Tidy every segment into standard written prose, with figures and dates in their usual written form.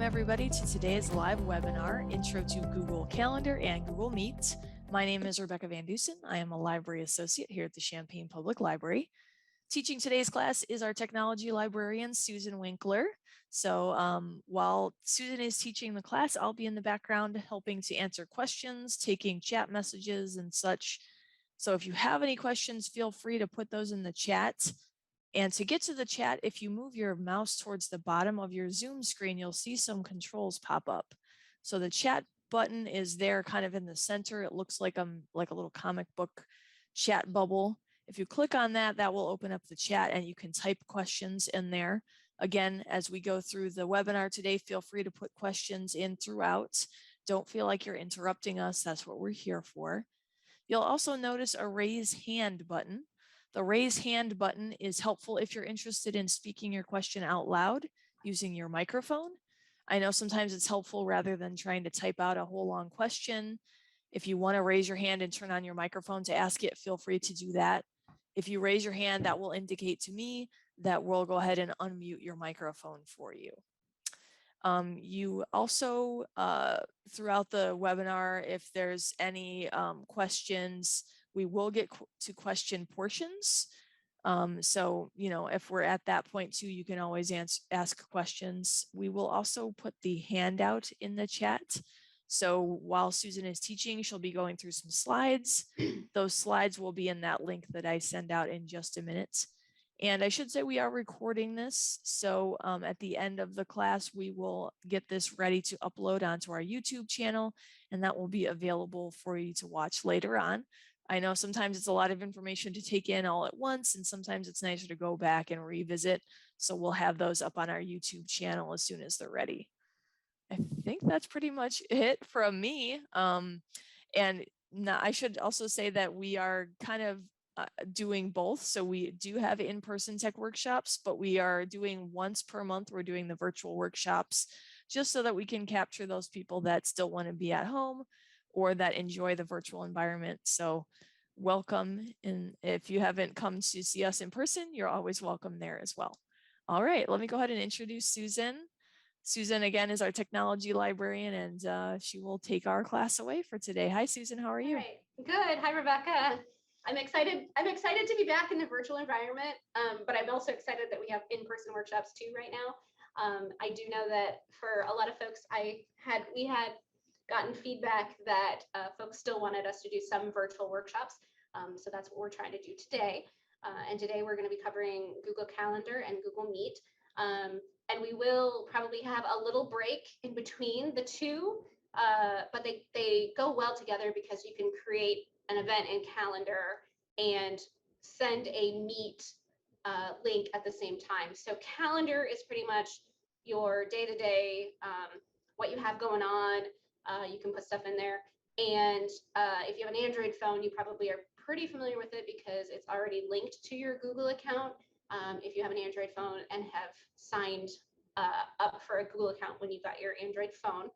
everybody to today's live webinar, Intro to Google Calendar and Google Meet. My name is Rebecca Van Dusen. I am a library associate here at the Champaign Public Library. Teaching today's class is our technology librarian, Susan Winkler. So while Susan is teaching the class, I'll be in the background helping to answer questions, taking chat messages and such. So if you have any questions, feel free to put those in the chat. And to get to the chat, if you move your mouse towards the bottom of your Zoom screen, you'll see some controls pop up. So the chat button is there kind of in the center. It looks like a little comic book chat bubble. If you click on that, that will open up the chat and you can type questions in there. Again, as we go through the webinar today, feel free to put questions in throughout. Don't feel like you're interrupting us. That's what we're here for. You'll also notice a raise hand button. The raise hand button is helpful if you're interested in speaking your question out loud using your microphone. I know sometimes it's helpful rather than trying to type out a whole long question. If you want to raise your hand and turn on your microphone to ask it, feel free to do that. If you raise your hand, that will indicate to me that we'll go ahead and unmute your microphone for you. You also, throughout the webinar, if there's any questions, we will get to question portions. So, if we're at that point too, you can always ask questions. We will also put the handout in the chat. So while Susan is teaching, she'll be going through some slides. Those slides will be in that link that I send out in just a minute. And I should say we are recording this. So at the end of the class, we will get this ready to upload onto our YouTube channel, and that will be available for you to watch later on. I know sometimes it's a lot of information to take in all at once, and sometimes it's nicer to go back and revisit. So we'll have those up on our YouTube channel as soon as they're ready. I think that's pretty much it from me. And now I should also say that we are kind of doing both. So we do have in-person tech workshops, but we are doing once per month, we're doing the virtual workshops just so that we can capture those people that still want to be at home or that enjoy the virtual environment. So welcome. And if you haven't come to see us in person, you're always welcome there as well. All right, let me go ahead and introduce Susan. Susan, again, is our technology librarian, and she will take our class away for today. Hi, Susan. How are you? All right. Good. Hi, Rebecca. I'm excited to be back in the virtual environment, but I'm also excited that we have in-person workshops too right now. I do know that for a lot of folks, we had gotten feedback that folks still wanted us to do some virtual workshops. So that's what we're trying to do today. And today we're going to be covering Google Calendar and Google Meet. And we will probably have a little break in between the two, but they go well together because you can create an event in Calendar and send a Meet link at the same time. So Calendar is pretty much your day-to-day, what you have going on. You can put stuff in there. And if you have an Android phone, you probably are pretty familiar with it because it's already linked to your Google account. If you have an Android phone and have signed up for a Google account when you got your Android phone.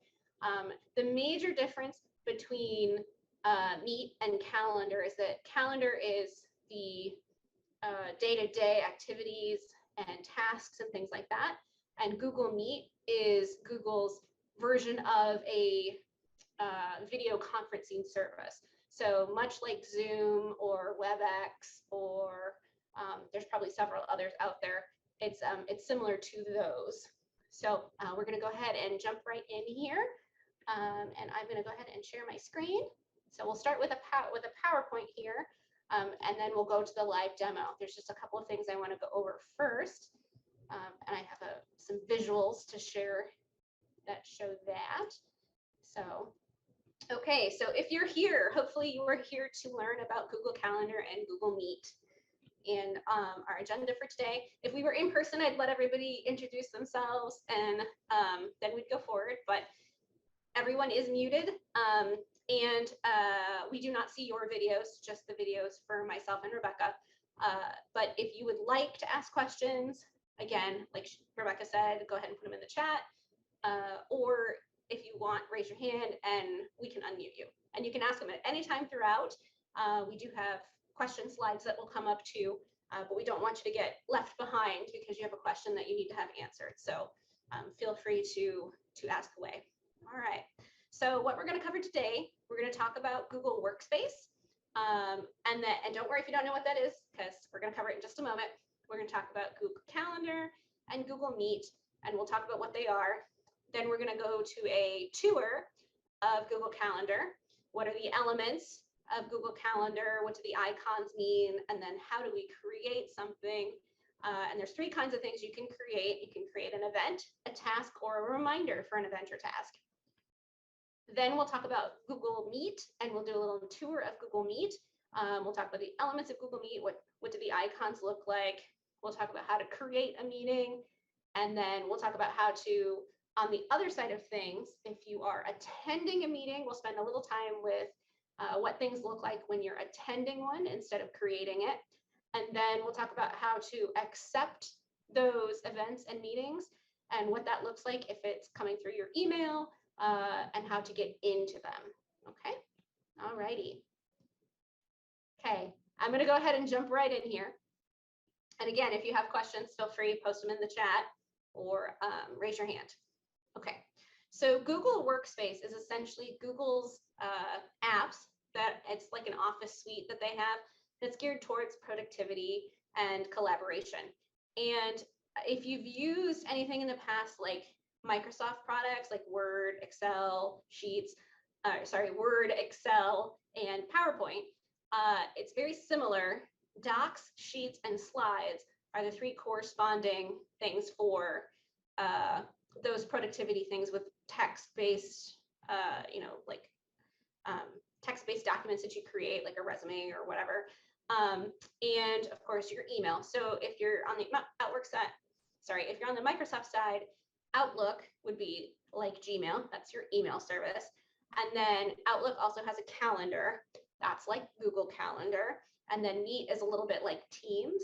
The major difference between Meet and Calendar is that Calendar is the day-to-day activities and tasks and things like that. And Google Meet is Google's version of a video conferencing service. So much like Zoom or WebEx or there's probably several others out there. It's similar to those. So we're going to go ahead and jump right in here, and I'm going to go ahead and share my screen. So we'll start with a PowerPoint here, and then we'll go to the live demo. There's just a couple of things I want to go over first, and I have some visuals to share that show that. So. Okay, so if you're here, hopefully you are here to learn about Google Calendar and Google Meet. And our agenda for today, if we were in person, I'd let everybody introduce themselves and then we'd go forward, but everyone is muted and we do not see your videos, just the videos for myself and Rebecca. But if you would like to ask questions, again, like Rebecca said, go ahead and put them in the chat, or if you want, raise your hand and we can unmute you. And you can ask them at any time throughout. We do have question slides that will come up too, but we don't want you to get left behind because you have a question that you need to have answered. So feel free to ask away. All right. So what we're going to cover today, we're going to talk about Google Workspace. And don't worry if you don't know what that is, because we're going to cover it in just a moment. We're going to talk about Google Calendar and Google Meet, and we'll talk about what they are. Then we're going to go to a tour of Google Calendar. What are the elements of Google Calendar? What do the icons mean? And then how do we create something? And there's 3 kinds of things you can create. You can create an event, a task, or a reminder for an event or task. Then we'll talk about Google Meet, and we'll do a little tour of Google Meet. We'll talk about the elements of Google Meet. What do the icons look like? We'll talk about how to create a meeting. And then we'll talk about how to, on the other side of things, if you are attending a meeting, we'll spend a little time with what things look like when you're attending one instead of creating it. And then we'll talk about how to accept those events and meetings and what that looks like if it's coming through your email, and how to get into them. Okay, all righty. Okay, I'm going to go ahead and jump right in here. And again, if you have questions, feel free to post them in the chat or raise your hand. Okay, so Google Workspace is essentially Google's apps that it's like an office suite that they have that's geared towards productivity and collaboration. And if you've used anything in the past, like Microsoft products like Word, Excel, Word, Excel, and PowerPoint, it's very similar. Docs, Sheets, and Slides are the 3 corresponding things for those productivity things with text-based, text-based documents that you create, like a resume or whatever. And of course, your email. So if you're on the Outlook side, if you're on the Microsoft side, Outlook would be like Gmail. That's your email service. And then Outlook also has a calendar. That's like Google Calendar. And then Meet is a little bit like Teams,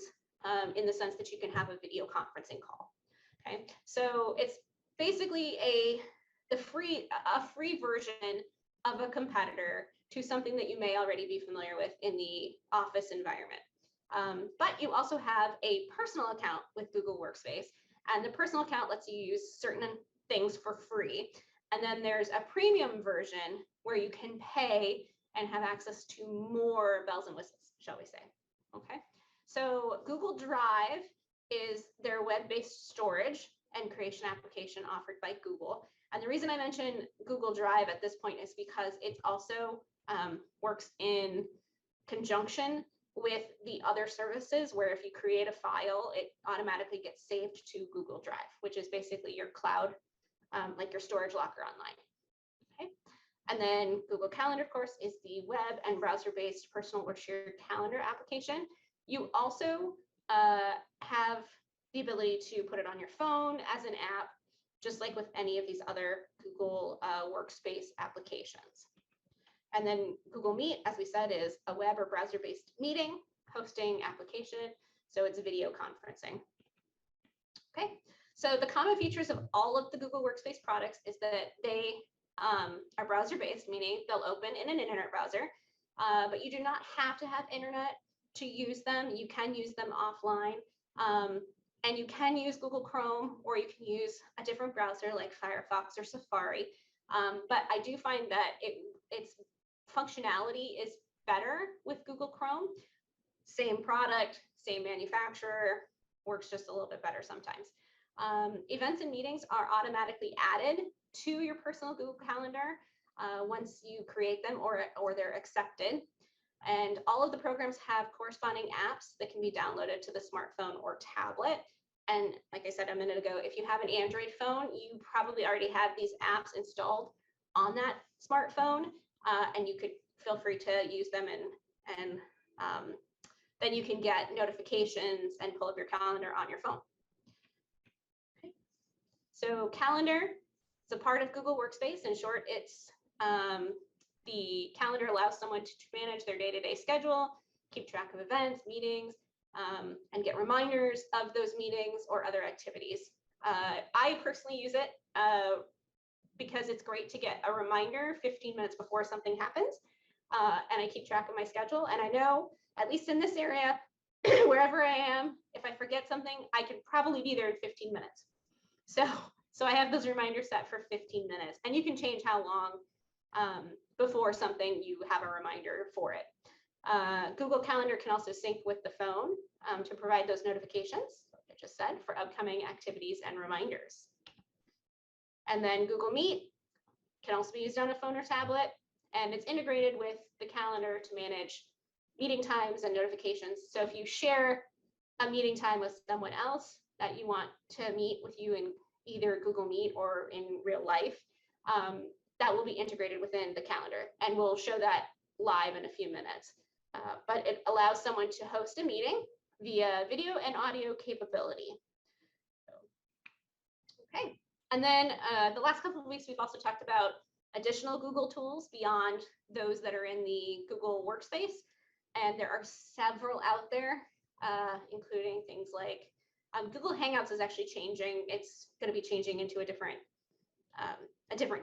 in the sense that you can have a video conferencing call. Okay, so it's basically a free version of a competitor to something that you may already be familiar with in the Office environment. But you also have a personal account with Google Workspace, and the personal account lets you use certain things for free. And then there's a premium version where you can pay and have access to more bells and whistles, shall we say. Okay, so Google Drive is their web-based storage and creation application offered by Google. And the reason I mention Google Drive at this point is because it also works in conjunction with the other services, where if you create a file, it automatically gets saved to Google Drive, which is basically your cloud, like your storage locker online. Okay, and then Google Calendar, of course, is the web and browser-based personal or shared calendar application. You also have the ability to put it on your phone as an app, just like with any of these other Google Workspace applications. And then Google Meet, as we said, is a web or browser-based meeting hosting application. So it's video conferencing. Okay, so the common features of all of the Google Workspace products is that they are browser-based, meaning they'll open in an internet browser, but you do not have to have internet to use them. You can use them offline. And you can use Google Chrome, or you can use a different browser like Firefox or Safari. But I do find that its functionality is better with Google Chrome. Same product, same manufacturer, works just a little bit better sometimes. Events and meetings are automatically added to your personal Google Calendar once you create them or they're accepted. And all of the programs have corresponding apps that can be downloaded to the smartphone or tablet. And like I said a minute ago, if you have an Android phone, you probably already have these apps installed on that smartphone, and you could feel free to use them, and then you can get notifications and pull up your calendar on your phone. Okay. So Calendar is a part of Google Workspace. In short, it's the calendar allows someone to manage their day-to-day schedule, keep track of events, meetings, and get reminders of those meetings or other activities. I personally use it because it's great to get a reminder 15 minutes before something happens, and I keep track of my schedule. And I know, at least in this area, wherever I am, if I forget something, I could probably be there in 15 minutes. So So I have those reminders set for 15 minutes, and you can change how long before something you have a reminder for it. Google Calendar can also sync with the phone to provide those notifications, like I just said, for upcoming activities and reminders. And then Google Meet can also be used on a phone or tablet, and it's integrated with the calendar to manage meeting times and notifications. So if you share a meeting time with someone else that you want to meet with you in either Google Meet or in real life, that will be integrated within the calendar, and we'll show that live in a few minutes. But it allows someone to host a meeting via video and audio capability. Okay, and then the last couple of weeks, we've also talked about additional Google tools beyond those that are in the Google Workspace. And there are several out there, including things like Google Hangouts is actually changing. It's going to be changing into a different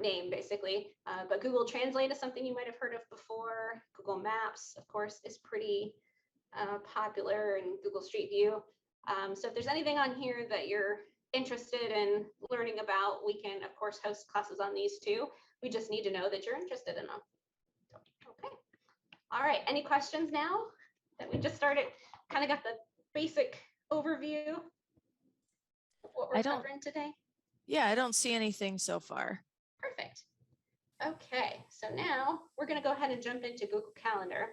name, basically. But Google Translate is something you might have heard of before. Google Maps, of course, is pretty popular, and Google Street View. So if there's anything on here that you're interested in learning about, we can, of course, host classes on these too. We just need to know that you're interested in them. Okay. All right. Any questions now that we just started? Kind of got the basic overview of what we're covering today. Yeah, I don't see anything so far. Perfect. Okay, so now we're going to go ahead and jump into Google Calendar.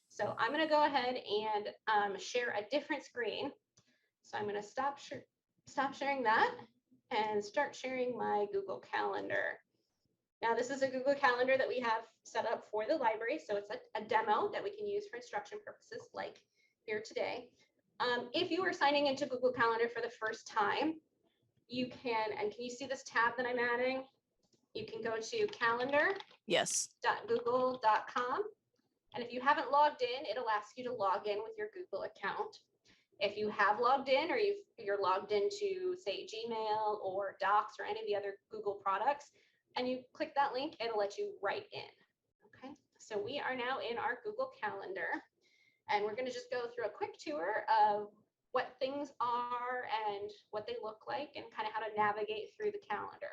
So I'm going to go ahead and share a different screen. So I'm going to stop sharing that and start sharing my Google Calendar. Now, this is a Google Calendar that we have set up for the library. So it's a demo that we can use for instruction purposes, like here today. If you are signing into Google Calendar for the first time, you can you see this tab that I'm adding? You can go to calendar. Yes. .google.com. And if you haven't logged in, it'll ask you to log in with your Google account. If you have logged in, or you're logged into, say, Gmail or Docs or any of the other Google products, and you click that link, it'll let you right in. Okay, so we are now in our Google Calendar, and we're going to just go through a quick tour of what things are and what they look like, and kind of how to navigate through the calendar.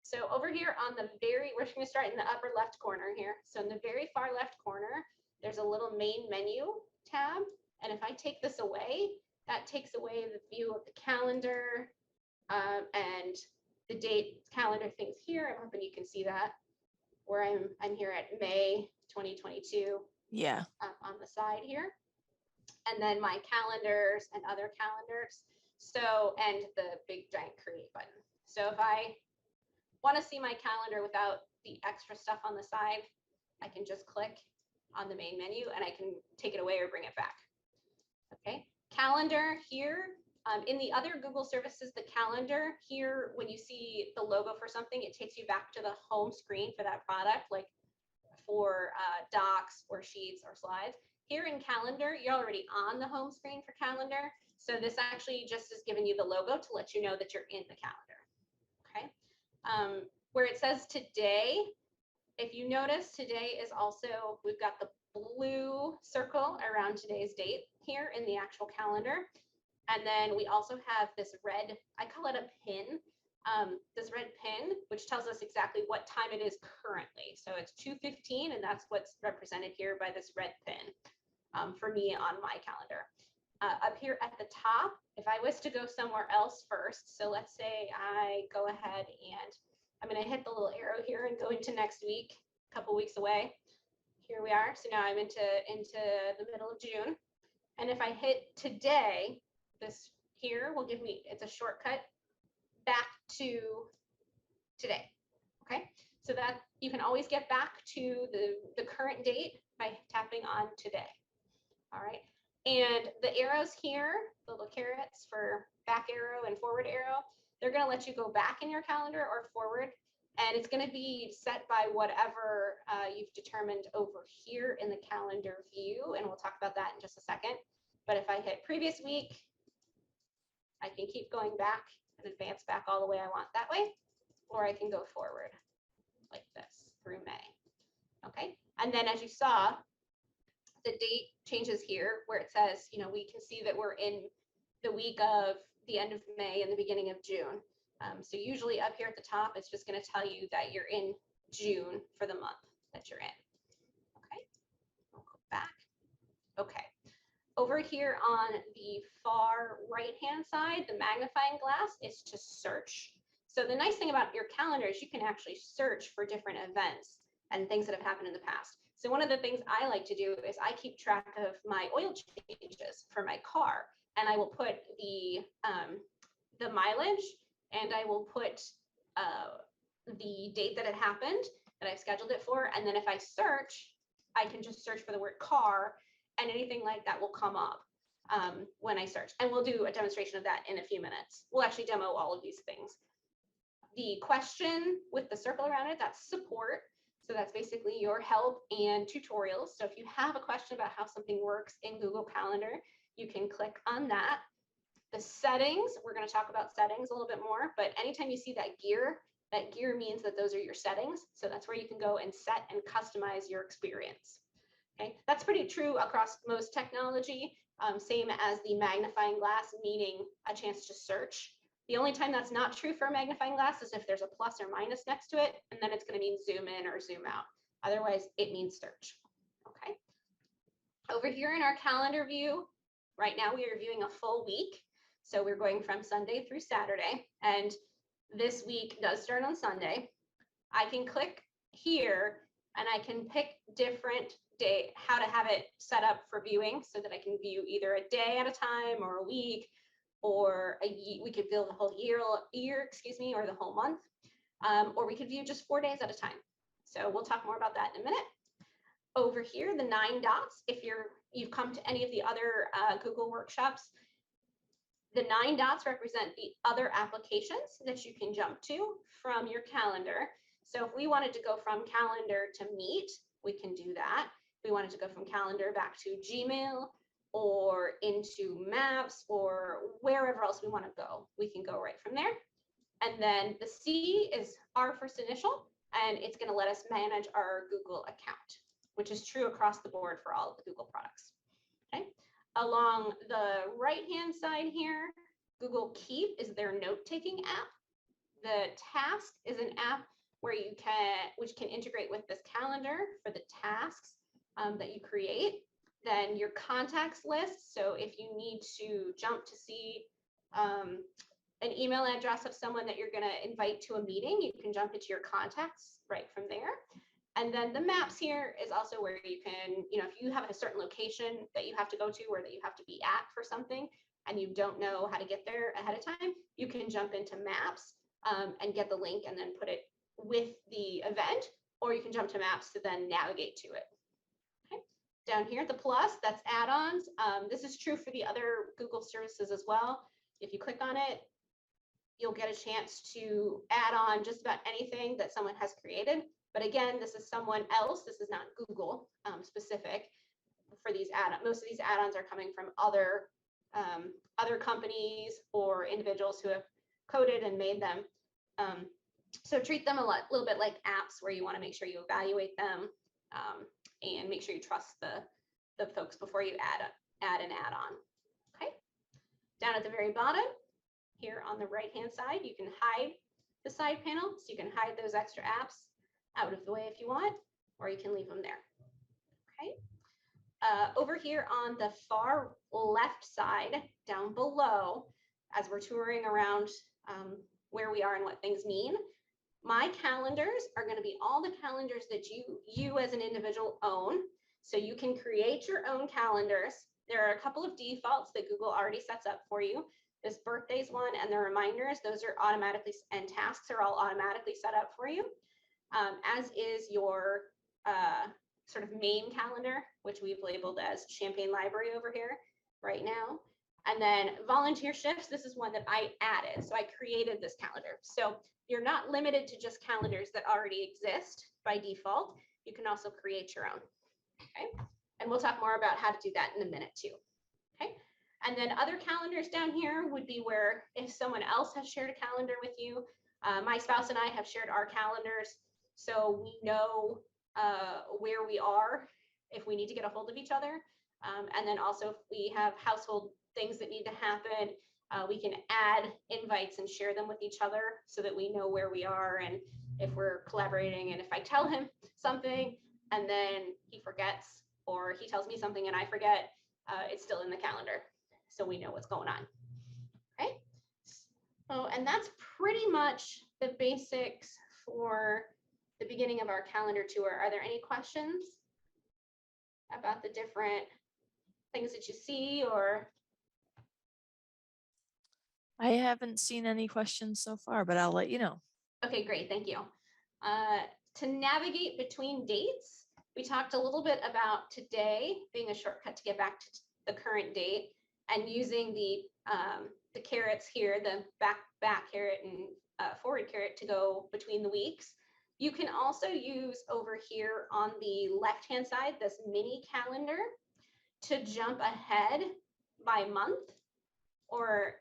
So over here on the we're just going to start in the upper left corner here. So in the very far left corner, there's a little main menu tab. And if I take this away, that takes away the view of the calendar and the date calendar things here. I'm hoping you can see that, where I'm here at May 2022. Yeah. On the side here. And then my calendars and other calendars. So, and the big giant create button. So if I want to see my calendar without the extra stuff on the side, I can just click on the main menu and I can take it away or bring it back. Okay, calendar here. In the other Google services, the calendar here, when you see the logo for something, it takes you back to the home screen for that product, like for docs or sheets or slides. Here in calendar, you're already on the home screen for calendar. So this actually just is giving you the logo to let you know that you're in the calendar. Okay. Where it says today, if you notice, today is also, we've got the blue circle around today's date here in the actual calendar. And then we also have this red, I call it a pin, this red pin, which tells us exactly what time it is currently. So it's 2:15, and that's what's represented here by this red pin for me on my calendar. Up here at the top, if I was to go somewhere else first, so let's say I go ahead and I'm going to hit the little arrow here and go into next week, a couple weeks away. Here we are. So now I'm into the middle of June. And if I hit today, this here will give me, it's a shortcut back to today. Okay, so that you can always get back to the current date by tapping on today. All right, and the arrows here, the little carrots for back arrow and forward arrow, they're going to let you go back in your calendar or forward, and it's going to be set by whatever you've determined over here in the calendar view, and we'll talk about that in just a second. But if I hit previous week, I can keep going back and advance back all the way I want that way, or I can go forward like this through May. Okay, and then as you saw, the date changes here where it says, you know, we can see that we're in the week of the end of May and the beginning of June. So usually up here at the top, it's just going to tell you that you're in June for the month that you're in. Okay, I'll go back. Okay, over here on the far right-hand side, the magnifying glass is to search. So the nice thing about your calendar is you can actually search for different events and things that have happened in the past. So one of the things I like to do is I keep track of my oil changes for my car, and I will put the mileage, and I will put the date that it happened, that I've scheduled it for, and then if I search, I can just search for the word car, and anything like that will come up when I search. And we'll do a demonstration of that in a few minutes. We'll actually demo all of these things. The question with the circle around it, that's support. So that's basically your help and tutorials. So if you have a question about how something works in Google Calendar, you can click on that. The settings, we're going to talk about settings a little bit more, but anytime you see that gear means that those are your settings. So that's where you can go and set and customize your experience. Okay, that's pretty true across most technology, same as the magnifying glass, meaning a chance to search. The only time that's not true for a magnifying glass is if there's a plus or minus next to it, and then it's going to mean zoom in or zoom out. Otherwise, it means search. Okay. Over here in our calendar view, right now we are viewing a full week. So we're going from Sunday through Saturday, and this week does start on Sunday. I can click here and I can pick different day, how to have it set up for viewing so that I can view either a day at a time or a week, or we could view the whole year, or the whole month, or we could view just 4 days at a time. So we'll talk more about that in a minute. Over here, the 9 dots, if you've come to any of the other Google workshops, the 9 dots represent the other applications that you can jump to from your calendar. So if we wanted to go from calendar to Meet, we can do that. If we wanted to go from calendar back to Gmail or into Maps or wherever else we want to go, we can go right from there. And then the C is our first initial, and it's going to let us manage our Google account, which is true across the board for all of the Google products. Okay. Along the right-hand side here, Google Keep is their note-taking app. The Task is an app where which can integrate with this calendar for the tasks that you create. Then your contacts list. So if you need to jump to see an email address of someone that you're going to invite to a meeting, you can jump into your contacts right from there. And then the maps here is also where you can, if you have a certain location that you have to go to or that you have to be at for something and you don't know how to get there ahead of time, you can jump into maps and get the link and then put it with the event, or you can jump to maps to then navigate to it. Okay. Down here, the plus, that's add-ons. This is true for the other Google services as well. If you click on it, you'll get a chance to add on just about anything that someone has created. But again, this is someone else. This is not Google specific for these add-ons. Most of these add-ons are coming from other companies or individuals who have coded and made them. So treat them a little bit like apps where you want to make sure you evaluate them and make sure you trust the folks before you add an add-on. Okay. Down at the very bottom, here on the right-hand side, you can hide the side panel. So you can hide those extra apps out of the way if you want, or you can leave them there. Okay. Over here on the far left side, down below, as we're touring around where we are and what things mean, my calendars are going to be all the calendars that you as an individual own. So you can create your own calendars. There are a couple of defaults that Google already sets up for you. This birthdays one and the reminders, those are automatically, and tasks are all automatically set up for you, as is your sort of main calendar, which we've labeled as Champaign Library over here right now. And then volunteer shifts, this is one that I added. So I created this calendar. So you're not limited to just calendars that already exist by default. You can also create your own. Okay. And we'll talk more about how to do that in a minute too. Okay. And then other calendars down here would be where if someone else has shared a calendar with you, my spouse and I have shared our calendars, so we know where we are if we need to get a hold of each other. And then also if we have household things that need to happen, We can add invites and share them with each other so that we know where we are and if we're collaborating. And if I tell him something and then he forgets, or he tells me something and I forget, it's still in the calendar. So we know what's going on. Okay. So, and that's pretty much the basics for the beginning of our calendar tour. Are there any questions about the different things that you see, or? I haven't seen any questions so far, but I'll let you know. Okay, great, thank you. To navigate between dates, we talked a little bit about today being a shortcut to get back to the current date, and using the carrots here, the back carrot and forward carrot to go between the weeks. You can also use over here on the left-hand side, this mini calendar, to jump ahead by month or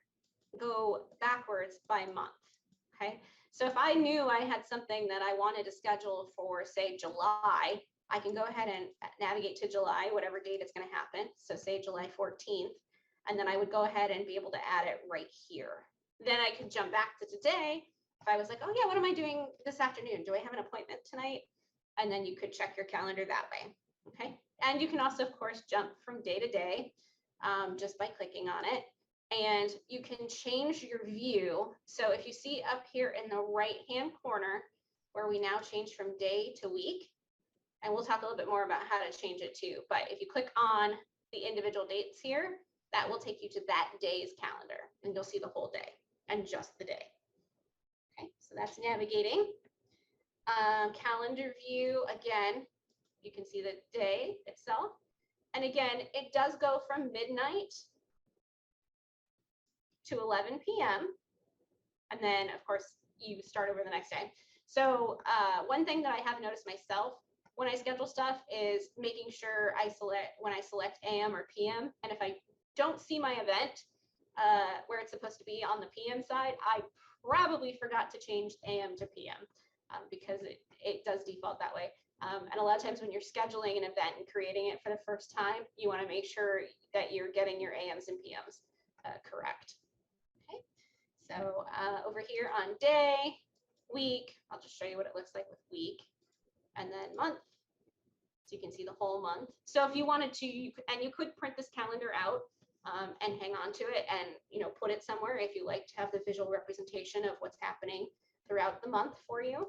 go backwards by month. Okay, so if I knew I had something that I wanted to schedule for, say, July, I can go ahead and navigate to July, whatever date it's going to happen. So say July 14th, and then I would go ahead and be able to add it right here. Then I could jump back to today. If I was like, oh yeah, what am I doing this afternoon? Do I have an appointment tonight? And then you could check your calendar that way. Okay, and you can also, of course, jump from day to day just by clicking on it. And you can change your view. So if you see up here in the right-hand corner, where we now change from day to week, and we'll talk a little bit more about how to change it too. But if you click on the individual dates here, that will take you to that day's calendar, and you'll see the whole day and just the day. Okay, so that's navigating. Calendar view, again, you can see the day itself. And again, it does go from midnight to 11 p.m. And then, of course, you start over the next day. So one thing that I have noticed myself when I schedule stuff is making sure when I select AM or PM. And if I don't see my event where it's supposed to be on the PM side, I probably forgot to change AM to PM because it does default that way. And a lot of times when you're scheduling an event and creating it for the first time, you want to make sure that you're getting your AMs and PMs correct. Okay, so over here on day, week, I'll just show you what it looks like with week, and then month. So you can see the whole month. So if you wanted to, you could print this calendar out and hang on to it, and put it somewhere if you like to have the visual representation of what's happening throughout the month for you.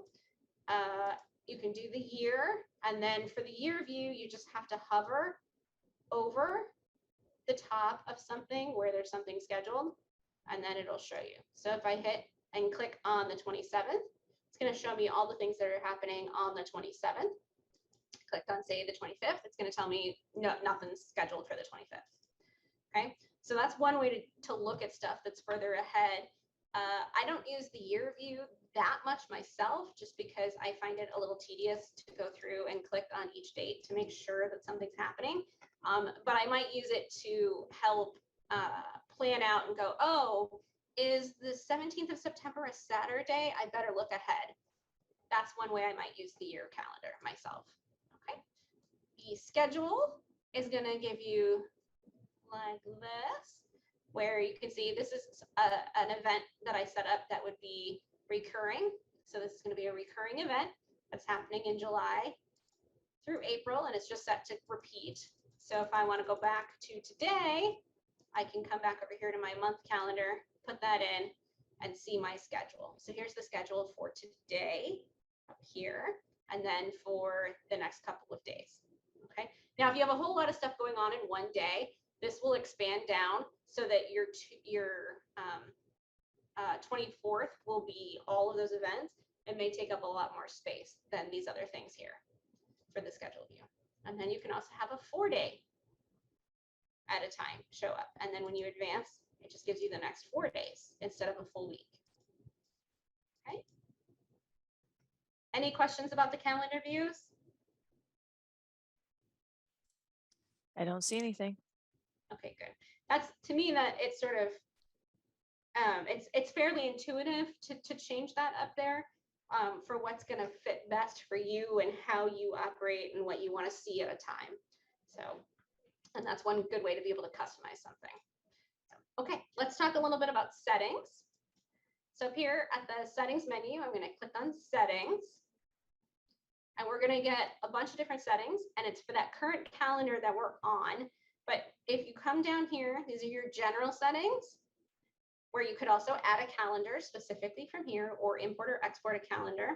You can do the year, and then for the year view, you just have to hover over the top of something where there's something scheduled, and then it'll show you. So if I hit and click on the 27th, it's going to show me all the things that are happening on the 27th. Clicked on, say, the 25th, it's going to tell me nothing's scheduled for the 25th. Okay, so that's one way to look at stuff that's further ahead. I don't use the year view that much myself, just because I find it a little tedious to go through and click on each date to make sure that something's happening. But I might use it to help plan out and go, oh, is the 17th of September a Saturday? I better look ahead. That's one way I might use the year calendar myself. Okay. The schedule is going to give you like this, where you can see this is an event that I set up that would be recurring. So this is going to be a recurring event that's happening in July through April, and it's just set to repeat. So if I want to go back to today, I can come back over here to my month calendar, put that in, and see my schedule. So here's the schedule for today up here, and then for the next couple of days. Okay. Now, if you have a whole lot of stuff going on in one day, this will expand down so that your 24th will be all of those events. It may take up a lot more space than these other things here for the schedule view. And then you can also have a 4-day at a time show up. And then when you advance, it just gives you the next 4 days instead of a full week. Okay. Any questions about the calendar views? I don't see anything. Okay, good. That's, to me, that it's sort of, it's fairly intuitive to change that up there for what's going to fit best for you and how you operate and what you want to see at a time. So, and that's one good way to be able to customize something. So, Okay, let's talk a little bit about settings. So up here at the settings menu, I'm going to click on settings. And we're going to get a bunch of different settings, and it's for that current calendar that we're on. But if you come down here, these are your general settings, where you could also add a calendar specifically from here, or import or export a calendar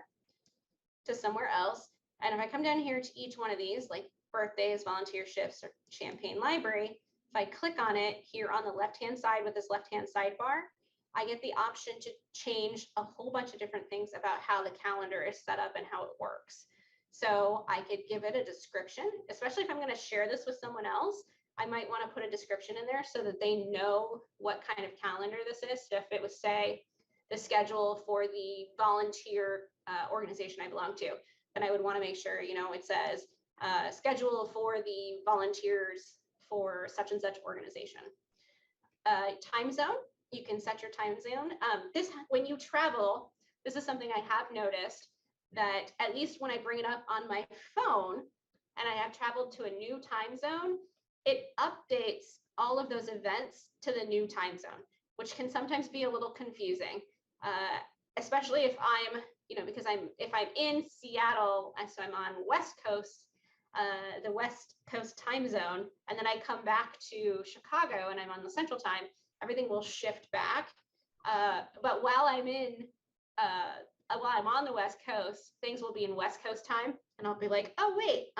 to somewhere else. And if I come down here to each one of these, like birthdays, volunteer shifts, or Champaign Library, if I click on it here on the left-hand side with this left-hand sidebar, I get the option to change a whole bunch of different things about how the calendar is set up and how it works. So I could give it a description, especially if I'm going to share this with someone else. I might want to put a description in there so that they know what kind of calendar this is. So if it was, say, the schedule for the volunteer organization I belong to, then I would want to make sure, it says schedule for the volunteers for such and such organization. Time zone, you can set your time zone. When you travel, this is something I have noticed, that at least when I bring it up on my phone and I have traveled to a new time zone, it updates all of those events to the new time zone, which can sometimes be a little confusing, especially if I'm, if I'm in Seattle, and so I'm on West Coast, the West Coast time zone, and then I come back to Chicago and I'm on the Central time, everything will shift back. But while I'm on the West Coast, things will be in West Coast time, and I'll be like, oh wait,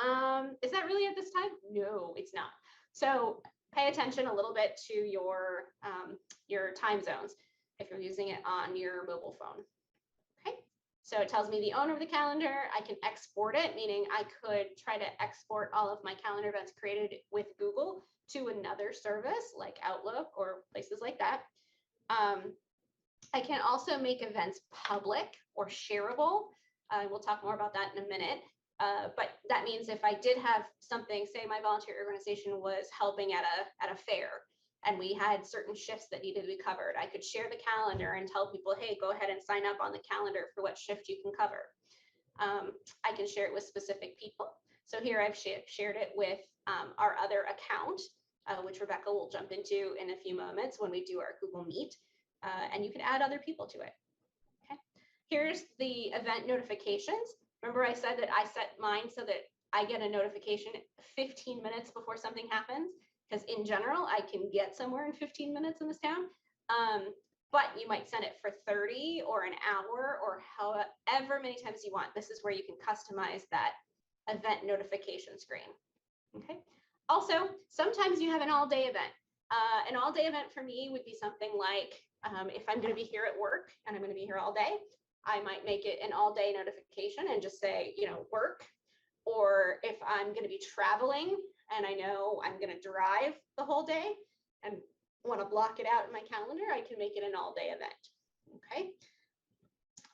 is that really at this time? No, it's not. So pay attention a little bit to your time zones if you're using it on your mobile phone. Okay, so it tells me the owner of the calendar. I can export it, meaning I could try to export all of my calendar events created with Google to another service like Outlook or places like that. I can also make events public or shareable. We'll talk more about that in a minute. But that means if I did have something, say my volunteer organization was helping at a fair, and we had certain shifts that needed to be covered, I could share the calendar and tell people, hey, go ahead and sign up on the calendar for what shift you can cover. I can share it with specific people. So here I've shared it with our other account, which Rebecca will jump into in a few moments when we do our Google Meet. And you can add other people to it. Okay. Here's the event notifications. Remember I said that I set mine so that I get a notification 15 minutes before something happens, because in general, I can get somewhere in 15 minutes in this town. But you might send it for 30 or an hour or however many times you want. This is where you can customize that event notification screen. Okay. Also, sometimes you have an all-day event. An all-day event for me would be something like, if I'm going to be here at work and I'm going to be here all day, I might make it an all-day notification and just say, work. Or if I'm going to be traveling and I know I'm going to drive the whole day and want to block it out in my calendar, I can make it an all-day event. Okay.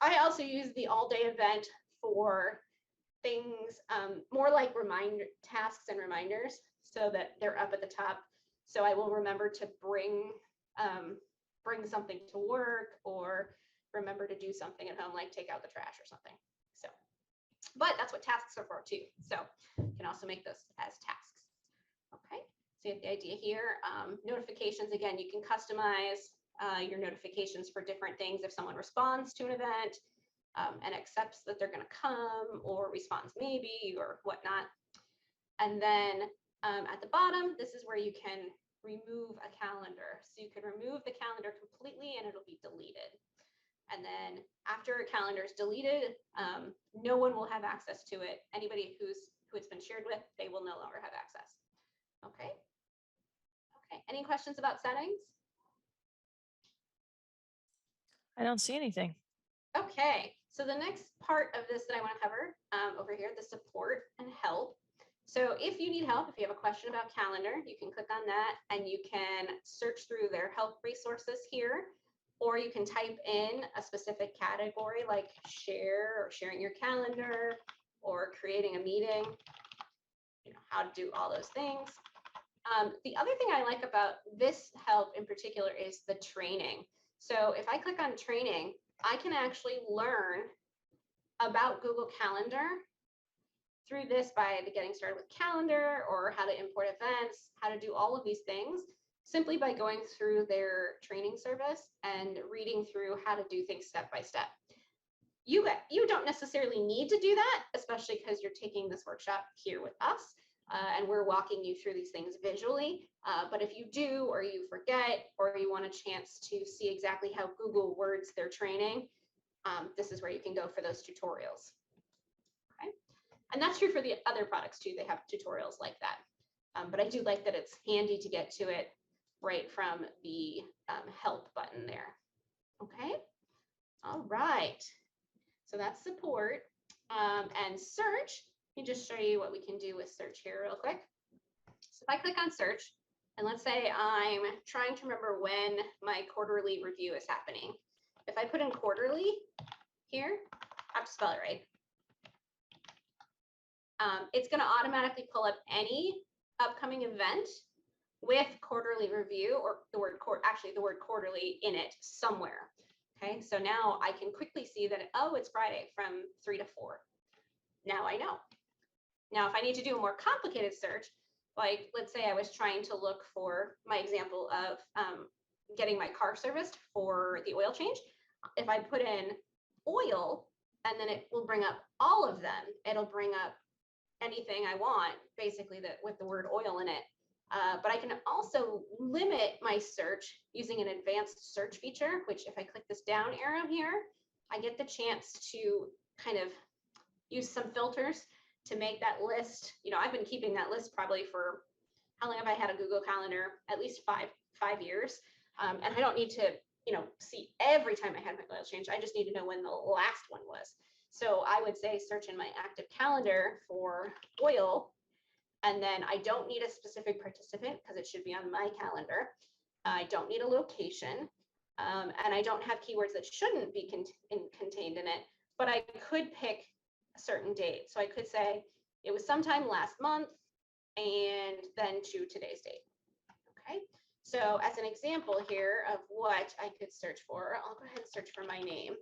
I also use the all-day event for things more like reminder tasks and reminders, so that they're up at the top. So I will remember to bring something to work, or remember to do something at home, like take out the trash or something. So, but that's what tasks are for too. So you can also make those as tasks. Okay, so you have the idea here. Notifications, again, you can customize your notifications for different things. If someone responds to an event and accepts that they're going to come, or responds maybe, or whatnot. And then at the bottom, this is where you can remove a calendar. So you can remove the calendar completely and it'll be deleted. And then after a calendar is deleted, no one will have access to it. Anybody who it's been shared with, they will no longer have access. Okay. Okay. Any questions about settings? I don't see anything. Okay. So the next part of this that I want to cover over here, the support and help. So if you need help, if you have a question about calendar, you can click on that and you can search through their help resources here, or you can type in a specific category like share, or sharing your calendar, or creating a meeting, how to do all those things. The other thing I like about this help in particular is the training. So if I click on training, I can actually learn about Google Calendar through this by the getting started with calendar, or how to import events, how to do all of these things. simply by going through their training service and reading through how to do things step by step. You don't necessarily need to do that, especially because you're taking this workshop here with us, and we're walking you through these things visually. But if you do, or you forget, or you want a chance to see exactly how Google words their training, this is where you can go for those tutorials. Okay, and that's true for the other products too. They have tutorials like that. But I do like that it's handy to get to it right from the help button there. Okay, all right. So that's support, and search. Let me just show you what we can do with search here real quick. So if I click on search, and let's say I'm trying to remember when my quarterly review is happening. If I put in quarterly here, I have to spell it right. It's going to automatically pull up any upcoming event with quarterly review, or the word quarterly in it somewhere. Okay, so now I can quickly see that, oh, it's Friday from 3 to 4. Now I know. Now, if I need to do a more complicated search, like let's say I was trying to look for my example of getting my car serviced for the oil change. If I put in oil, and then it will bring up all of them. It'll bring up anything I want, basically, that with the word oil in it. But I can also limit my search using an advanced search feature, which if I click this down arrow here, I get the chance to kind of use some filters to make that list. You know, I've been keeping that list probably for, how long have I had a Google Calendar? At least five years. And I don't need to, you know, see every time I had my oil change. I just need to know when the last one was. So I would say search in my active calendar for oil. And then I don't need a specific participant because it should be on my calendar. I don't need a location. And I don't have keywords that shouldn't be contained in it, but I could pick a certain date. So I could say it was sometime last month and then to today's date. Okay. So as an example here of what I could search for, I'll go ahead and search for my name,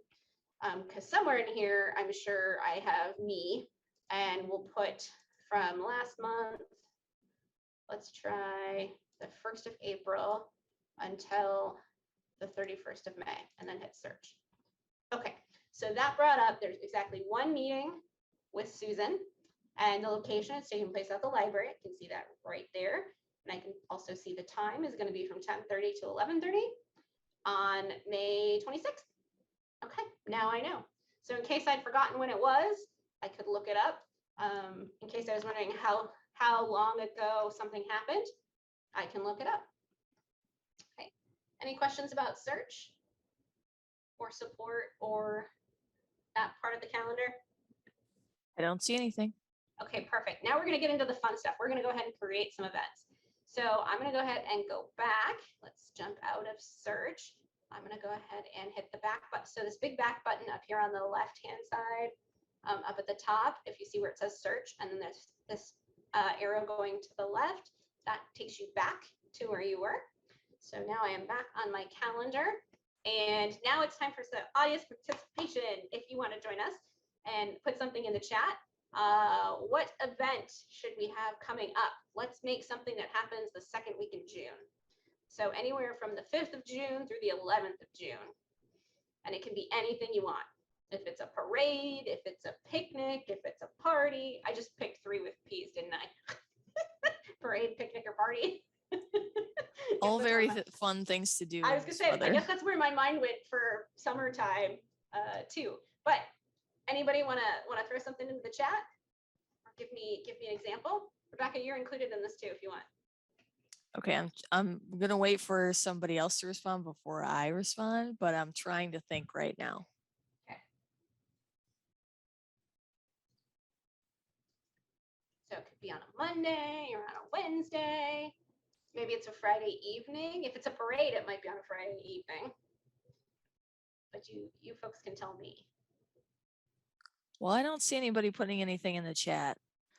because somewhere in here, I'm sure I have me, and we'll put from last month, let's try the 1st of April until the 31st of May, and then hit search. Okay, so that brought up, there's exactly one meeting with Susan, and the location is taking place at the library. I can see that right there. And I can also see the time is going to be from 10:30 to 11:30 on May 26th. Okay, now I know. So in case I'd forgotten when it was, I could look it up. In case I was wondering how long ago something happened, I can look it up. Okay, any questions about search or support or that part of the calendar? I don't see anything. Okay, perfect. Now we're going to get into the fun stuff. We're going to go ahead and create some events. So I'm going to go ahead and go back. Let's jump out of search. I'm going to go ahead and hit the back button. So this big back button up here on the left-hand side, up at the top, if you see where it says search, and then there's this arrow going to the left, that takes you back to where you were. So now I am back on my calendar, and now it's time for some audience participation. If you want to join us and put something in the chat, what event should we have coming up? Let's make something that happens the second week in June. So anywhere from the 5th of June through the 11th of June. And it can be anything you want. If it's a parade, if it's a picnic, if it's a party. I just picked 3 with P's, didn't I? Parade, picnic, or party. All very fun things to do. I was gonna say, I guess that's where my mind went for summertime too. But anybody wanna throw something into the chat or give me an example? Rebecca, you're included in this too if you want. Okay, I'm gonna wait for somebody else to respond before I respond, but I'm trying to think right now. Okay. So it could be on a Monday or on a Wednesday. Maybe it's a Friday evening. If it's a parade, it might be on a Friday evening. But you folks can tell me. Well, I don't see anybody putting anything in the chat.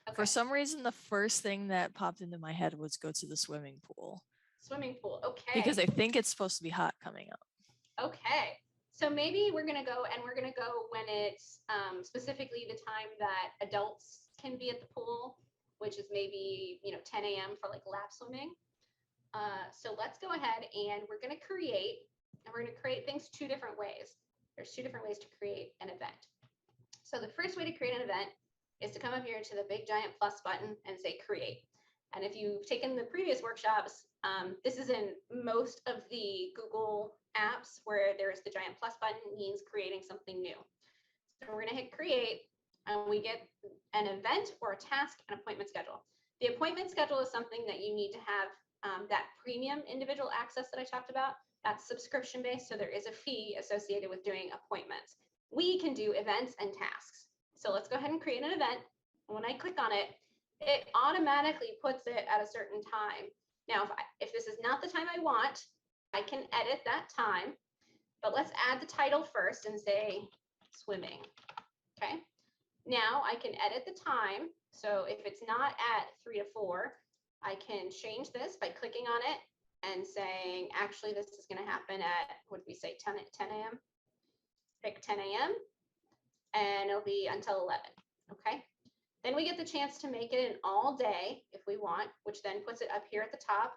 Okay. For some reason, the first thing that popped into my head was go to the swimming pool. Swimming pool, okay. Because I think it's supposed to be hot coming up. Okay, so maybe we're gonna go when it's specifically the time that adults can be at the pool, which is maybe 10 a.m. for like lap swimming. So let's go ahead and we're going to create things two different ways. There's two different ways to create an event. So the first way to create an event is to come up here to the big giant plus button and say create. And if you've taken the previous workshops, this is in most of the Google apps where there's the giant plus button means creating something new. So we're going to hit create and we get an event or a task and appointment schedule. The appointment schedule is something that you need to have that premium individual access that I talked about. That's subscription based, so there is a fee associated with doing appointments. We can do events and tasks. So let's go ahead and create an event. When I click on it, it automatically puts it at a certain time. Now, if this is not the time I want, I can edit that time, but let's add the title first and say swimming. Okay. Now I can edit the time. So if it's not at 3 to 4, I can change this by clicking on it and saying, actually, this is going to happen at, what did we say, 10 a.m.? Pick 10 a.m. and it'll be until 11. Okay. Then we get the chance to make it an all day if we want, which then puts it up here at the top,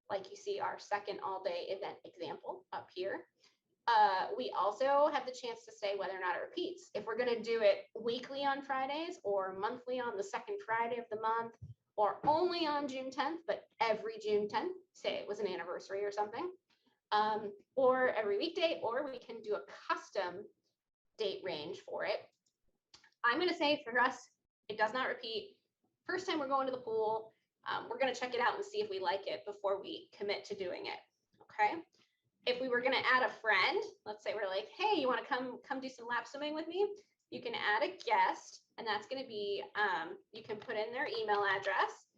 like you see our second all day event example up here. We also have the chance to say whether or not it repeats. If we're going to do it weekly on Fridays or monthly on the second Friday of the month, or only on June 10th, but every June 10th, say it was an anniversary or something, or every weekday, or we can do a custom date range for it. I'm going to say for us, it does not repeat. First time we're going to the pool, we're going to check it out and see if we like it before we commit to doing it. Okay. If we were going to add a friend, let's say we're like, hey, you want to come do some lap swimming with me? You can add a guest, and that's going to be, you can put in their email address.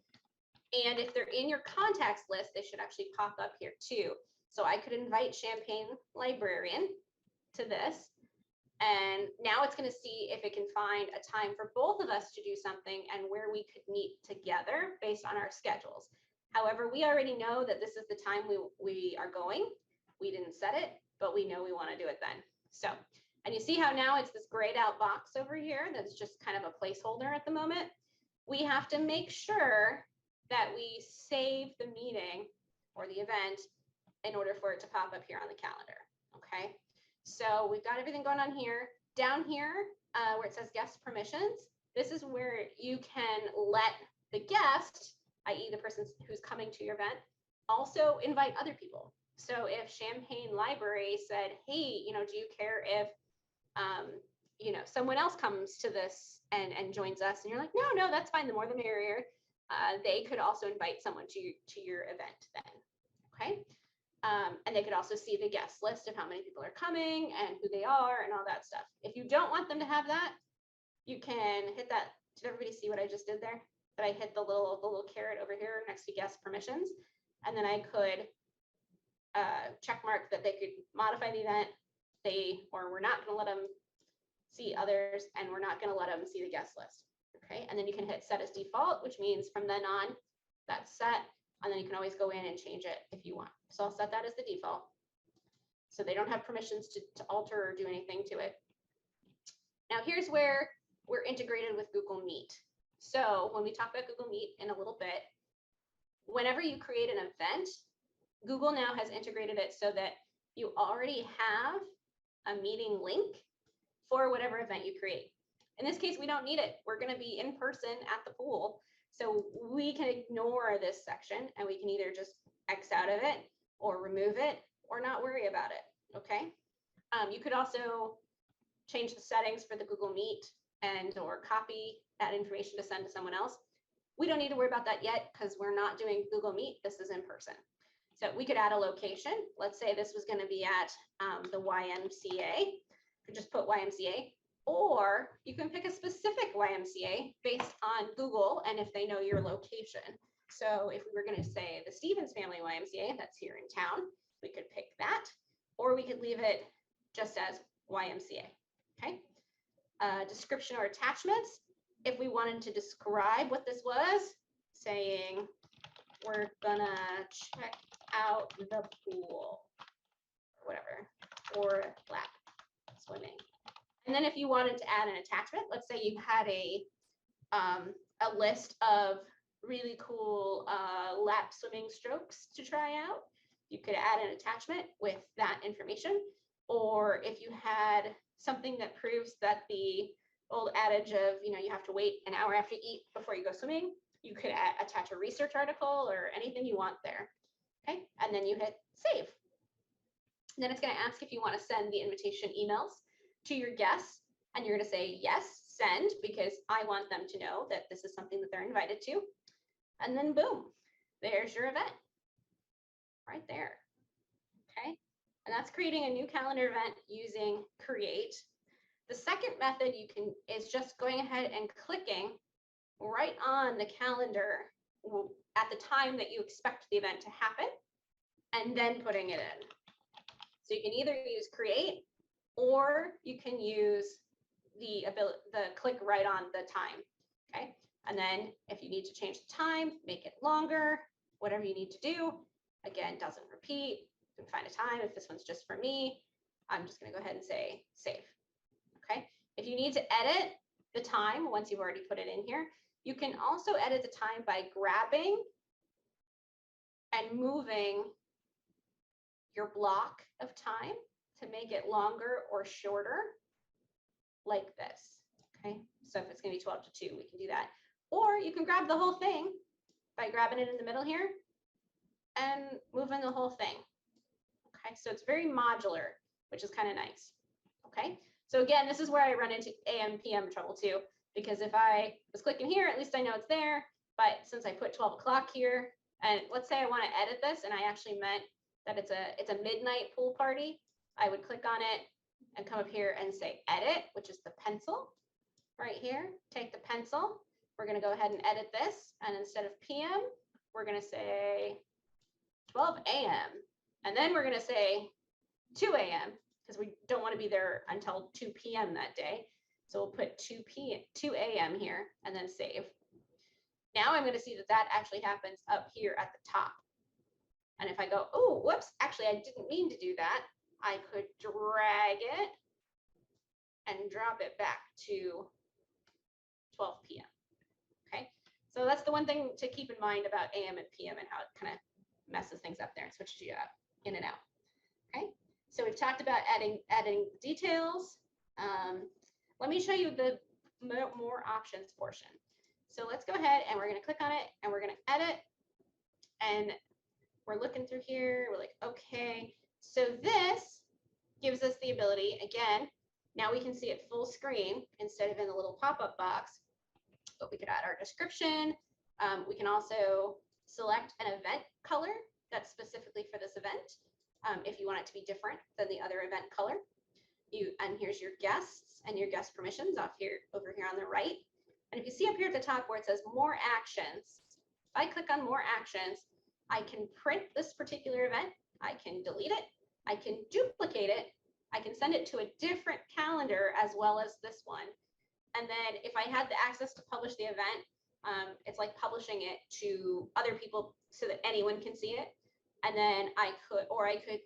And if they're in your contacts list, they should actually pop up here too. So I could invite Champaign librarian to this. And now it's going to see if it can find a time for both of us to do something and where we could meet together based on our schedules. However, we already know that this is the time we are going. We didn't set it, but we know we want to do it then. So, and you see how now it's this grayed out box over here that's just kind of a placeholder at the moment. We have to make sure that we save the meeting or the event in order for it to pop up here on the calendar. Okay, so we've got everything going on here. Down here where it says guest permissions, this is where you can let the guest, i.e. the person who's coming to your event, also invite other people. So if Champaign Library said, hey, do you care if, someone else comes to this and joins us, and you're like, no, that's fine. The more the merrier. They could also invite someone to your event then. Okay. And they could also see the guest list of how many people are coming and who they are and all that stuff. If you don't want them to have that, you can hit that. Did everybody see what I just did there? That I hit the little caret over here next to guest permissions, and then I could check mark that they could modify the event. We're not going to let them see others, and we're not going to let them see the guest list. Okay, and then you can hit set as default, which means from then on, that's set, and then you can always go in and change it if you want. So I'll set that as the default. So they don't have permissions to alter or do anything to it. Now here's where we're integrated with Google Meet. So when we talk about Google Meet in a little bit, whenever you create an event, Google now has integrated it so that you already have a meeting link for whatever event you create. In this case, we don't need it. We're going to be in person at the pool. So we can ignore this section and we can either just X out of it or remove it or not worry about it. Okay. You could also change the settings for the Google Meet and or copy that information to send to someone else. We don't need to worry about that yet because we're not doing Google Meet. This is in person. So we could add a location. Let's say this was going to be at the YMCA. You could just put YMCA, or you can pick a specific YMCA based on Google and if they know your location. So if we were going to say the Stevens Family YMCA, that's here in town, we could pick that, or we could leave it just as YMCA. Okay. Description or attachments. If we wanted to describe what this was, saying we're gonna check out the pool, or whatever, or lap swimming. And then if you wanted to add an attachment, let's say you had a list of really cool lap swimming strokes to try out, you could add an attachment with that information. Or if you had something that proves that the old adage of, you have to wait an hour after you eat before you go swimming, you could attach a research article or anything you want there. Okay, and then you hit save. And then it's going to ask if you want to send the invitation emails to your guests, and you're going to say yes, send, because I want them to know that this is something that they're invited to. And then boom, there's your event right there. Okay, and that's creating a new calendar event using Create. The second method is just going ahead and clicking right on the calendar at the time that you expect the event to happen, and then putting it in. So you can either use Create, or you can use the click right on the time. Okay, and then if you need to change the time, make it longer, whatever you need to do. Again, doesn't repeat. You can find a time. If this one's just for me, I'm just going to go ahead and say save. Okay, if you need to edit the time once you've already put it in here, you can also edit the time by grabbing and moving your block of time to make it longer or shorter, like this. Okay, so if it's going to be 12 to 2, we can do that. Or you can grab the whole thing by grabbing it in the middle here and moving the whole thing. Okay, so it's very modular, which is kind of nice. Okay, so again, this is where I run into AM, PM trouble too, because if I was clicking here, at least I know it's there. But since I put 12 o'clock here, and let's say I want to edit this, and I actually meant that it's a midnight pool party, I would click on it and come up here and say edit, which is the pencil right here. Take the pencil. We're going to go ahead and edit this. And instead of PM, we're going to say 12 a.m. And then we're going to say 2 a.m. because we don't want to be there until 2 p.m. that day. So we'll put 2 a.m. here and then save. Now I'm going to see that that actually happens up here at the top. And if I go, oh, whoops, actually, I didn't mean to do that. I could drag it and drop it back to 12 p.m. Okay, so that's the one thing to keep in mind about AM and PM and how it kind of messes things up there and switches you up in and out. Okay, so we've talked about adding details. Let me show you the more options portion. So let's go ahead and we're going to click on it and we're going to edit, and we're looking through here. We're like, okay, so this gives us the ability, again, now we can see it full screen instead of in the little pop-up box, but we could add our description. We can also select an event color that's specifically for this event if you want it to be different than the other event color. And here's your guests and your guest permissions over here on the right. And if you see up here at the top where it says more actions, if I click on more actions, I can print this particular event, I can delete it, I can duplicate it, I can send it to a different calendar as well as this one. And then if I had the access to publish the event, it's like publishing it to other people so that anyone can see it. And then I could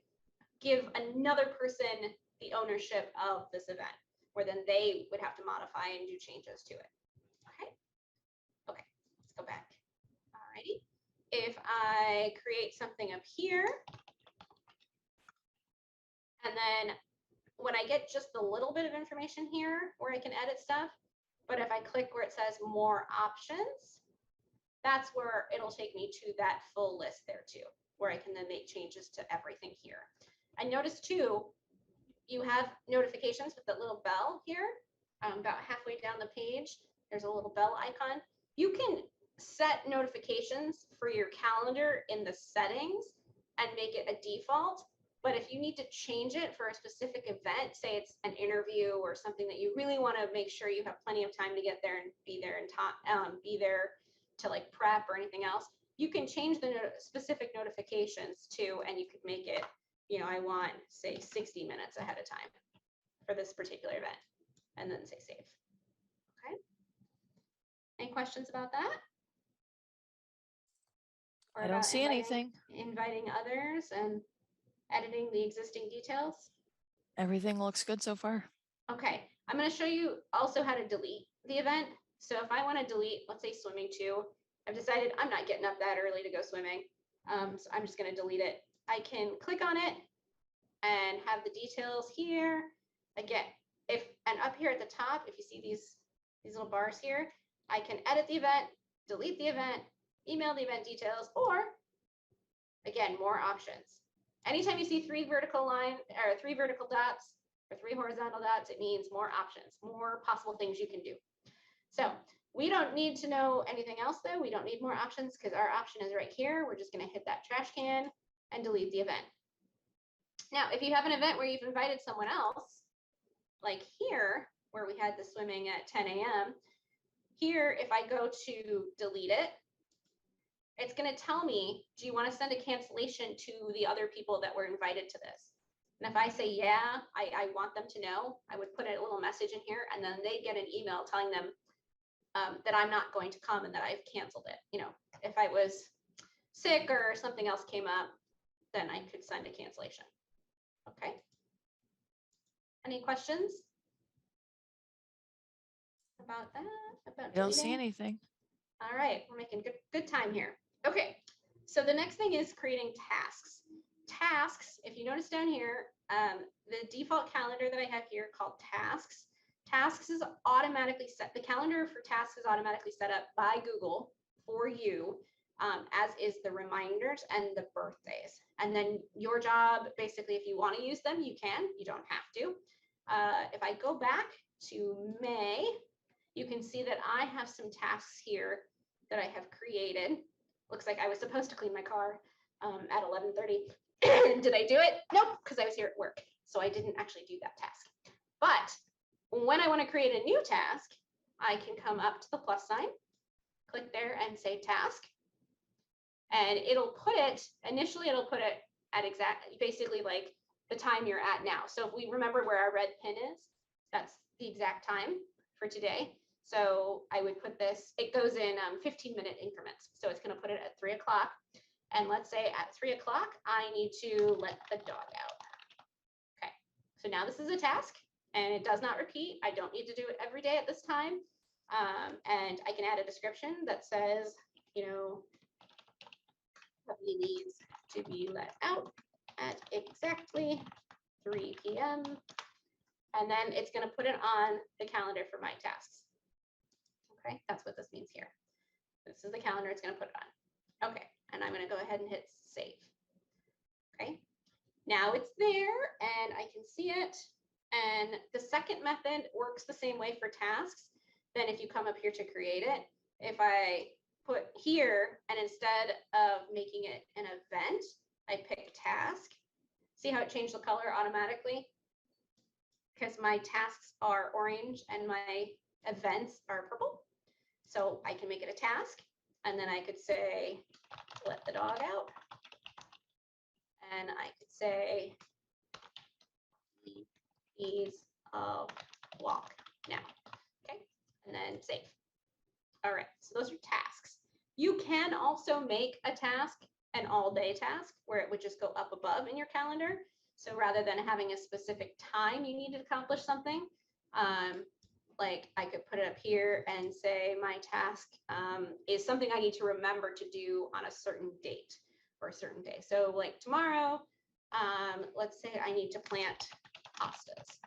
give another person the ownership of this event, where then they would have to modify and do changes to it. Okay, let's go back. Alrighty. If I create something up here, and then when I get just a little bit of information here where I can edit stuff, but if I click where it says more options, that's where it'll take me to that full list there too, where I can then make changes to everything here. And notice too, you have notifications with that little bell here, about halfway down the page, there's a little bell icon. You can set notifications for your calendar in the settings and make it a default. But if you need to change it for a specific event, say it's an interview or something that you really want to make sure you have plenty of time to get there and be there in time, be there to like prep or anything else, you can change the specific notifications too, and you could make it, I want say 60 minutes ahead of time for this particular event, and then say save. Okay. Any questions about that? Or I don't see anything. Inviting others and editing the existing details? Everything looks good so far. Okay, I'm going to show you also how to delete the event. So if I want to delete, let's say swimming 2, I've decided I'm not getting up that early to go swimming. So I'm just going to delete it. I can click on it and have the details here. Again, and up here at the top, if you see these little bars here, I can edit the event, delete the event, email the event details, or again, more options. Anytime you see 3 vertical dots or 3 horizontal dots, it means more options, more possible things you can do. So we don't need to know anything else though. We don't need more options because our option is right here. We're just going to hit that trash can and delete the event. Now, if you have an event where you've invited someone else, like here, where we had the swimming at 10 a.m., here, if I go to delete it, it's going to tell me, do you want to send a cancellation to the other people that were invited to this? And if I say, yeah, I want them to know, I would put a little message in here, and then they get an email telling them that I'm not going to come and that I've canceled it. You know, if I was sick or something else came up, then I could send a cancellation. Okay. Any questions about that? About I don't see deleting? anything. All right, we're making good time here. Okay, so the next thing is creating tasks. Tasks, if you notice down here, the default calendar that I have here called tasks. Tasks is automatically set. The calendar for tasks is automatically set up by Google for you, as is the reminders and the birthdays. And then your job, basically, if you want to use them, you can. You don't have to. If I go back to May, you can see that I have some tasks here that I have created. Looks like I was supposed to clean my car at 11:30. Did I do it? Nope, because I was here at work. So I didn't actually do that task. But when I want to create a new task, I can come up to the plus sign, click there and say task. And it'll put it, initially it'll put it at basically like the time you're at now. So if we remember where our red pin is, that's the exact time for today. So I would put this, it goes in 15-minute increments. So it's going to put it at 3 o'clock. And let's say at 3 o'clock, I need to let the dog out. Okay, so now this is a task and it does not repeat. I don't need to do it every day at this time. And I can add a description that says, you know, puppy needs to be let out at exactly 3 p.m. And then it's going to put it on the calendar for my tasks. Okay, that's what this means here. This is the calendar it's going to put it on. Okay, and I'm going to go ahead and hit save. Okay, now it's there and I can see it. And the second method works the same way for tasks. Then if you come up here to create it, if I put here and instead of making it an event, I pick task. See how it changed the color automatically? Because my tasks are orange and my events are purple. So I can make it a task and then I could say, let the dog out. And I could say, he needs a walk now. Okay, and then save. All right, so those are tasks. You can also make a task an all-day task where it would just go up above in your calendar. So rather than having a specific time you need to accomplish something, like I could put it up here and say my task is something I need to remember to do on a certain date or a certain day. So like tomorrow, let's say I need to plant hostas.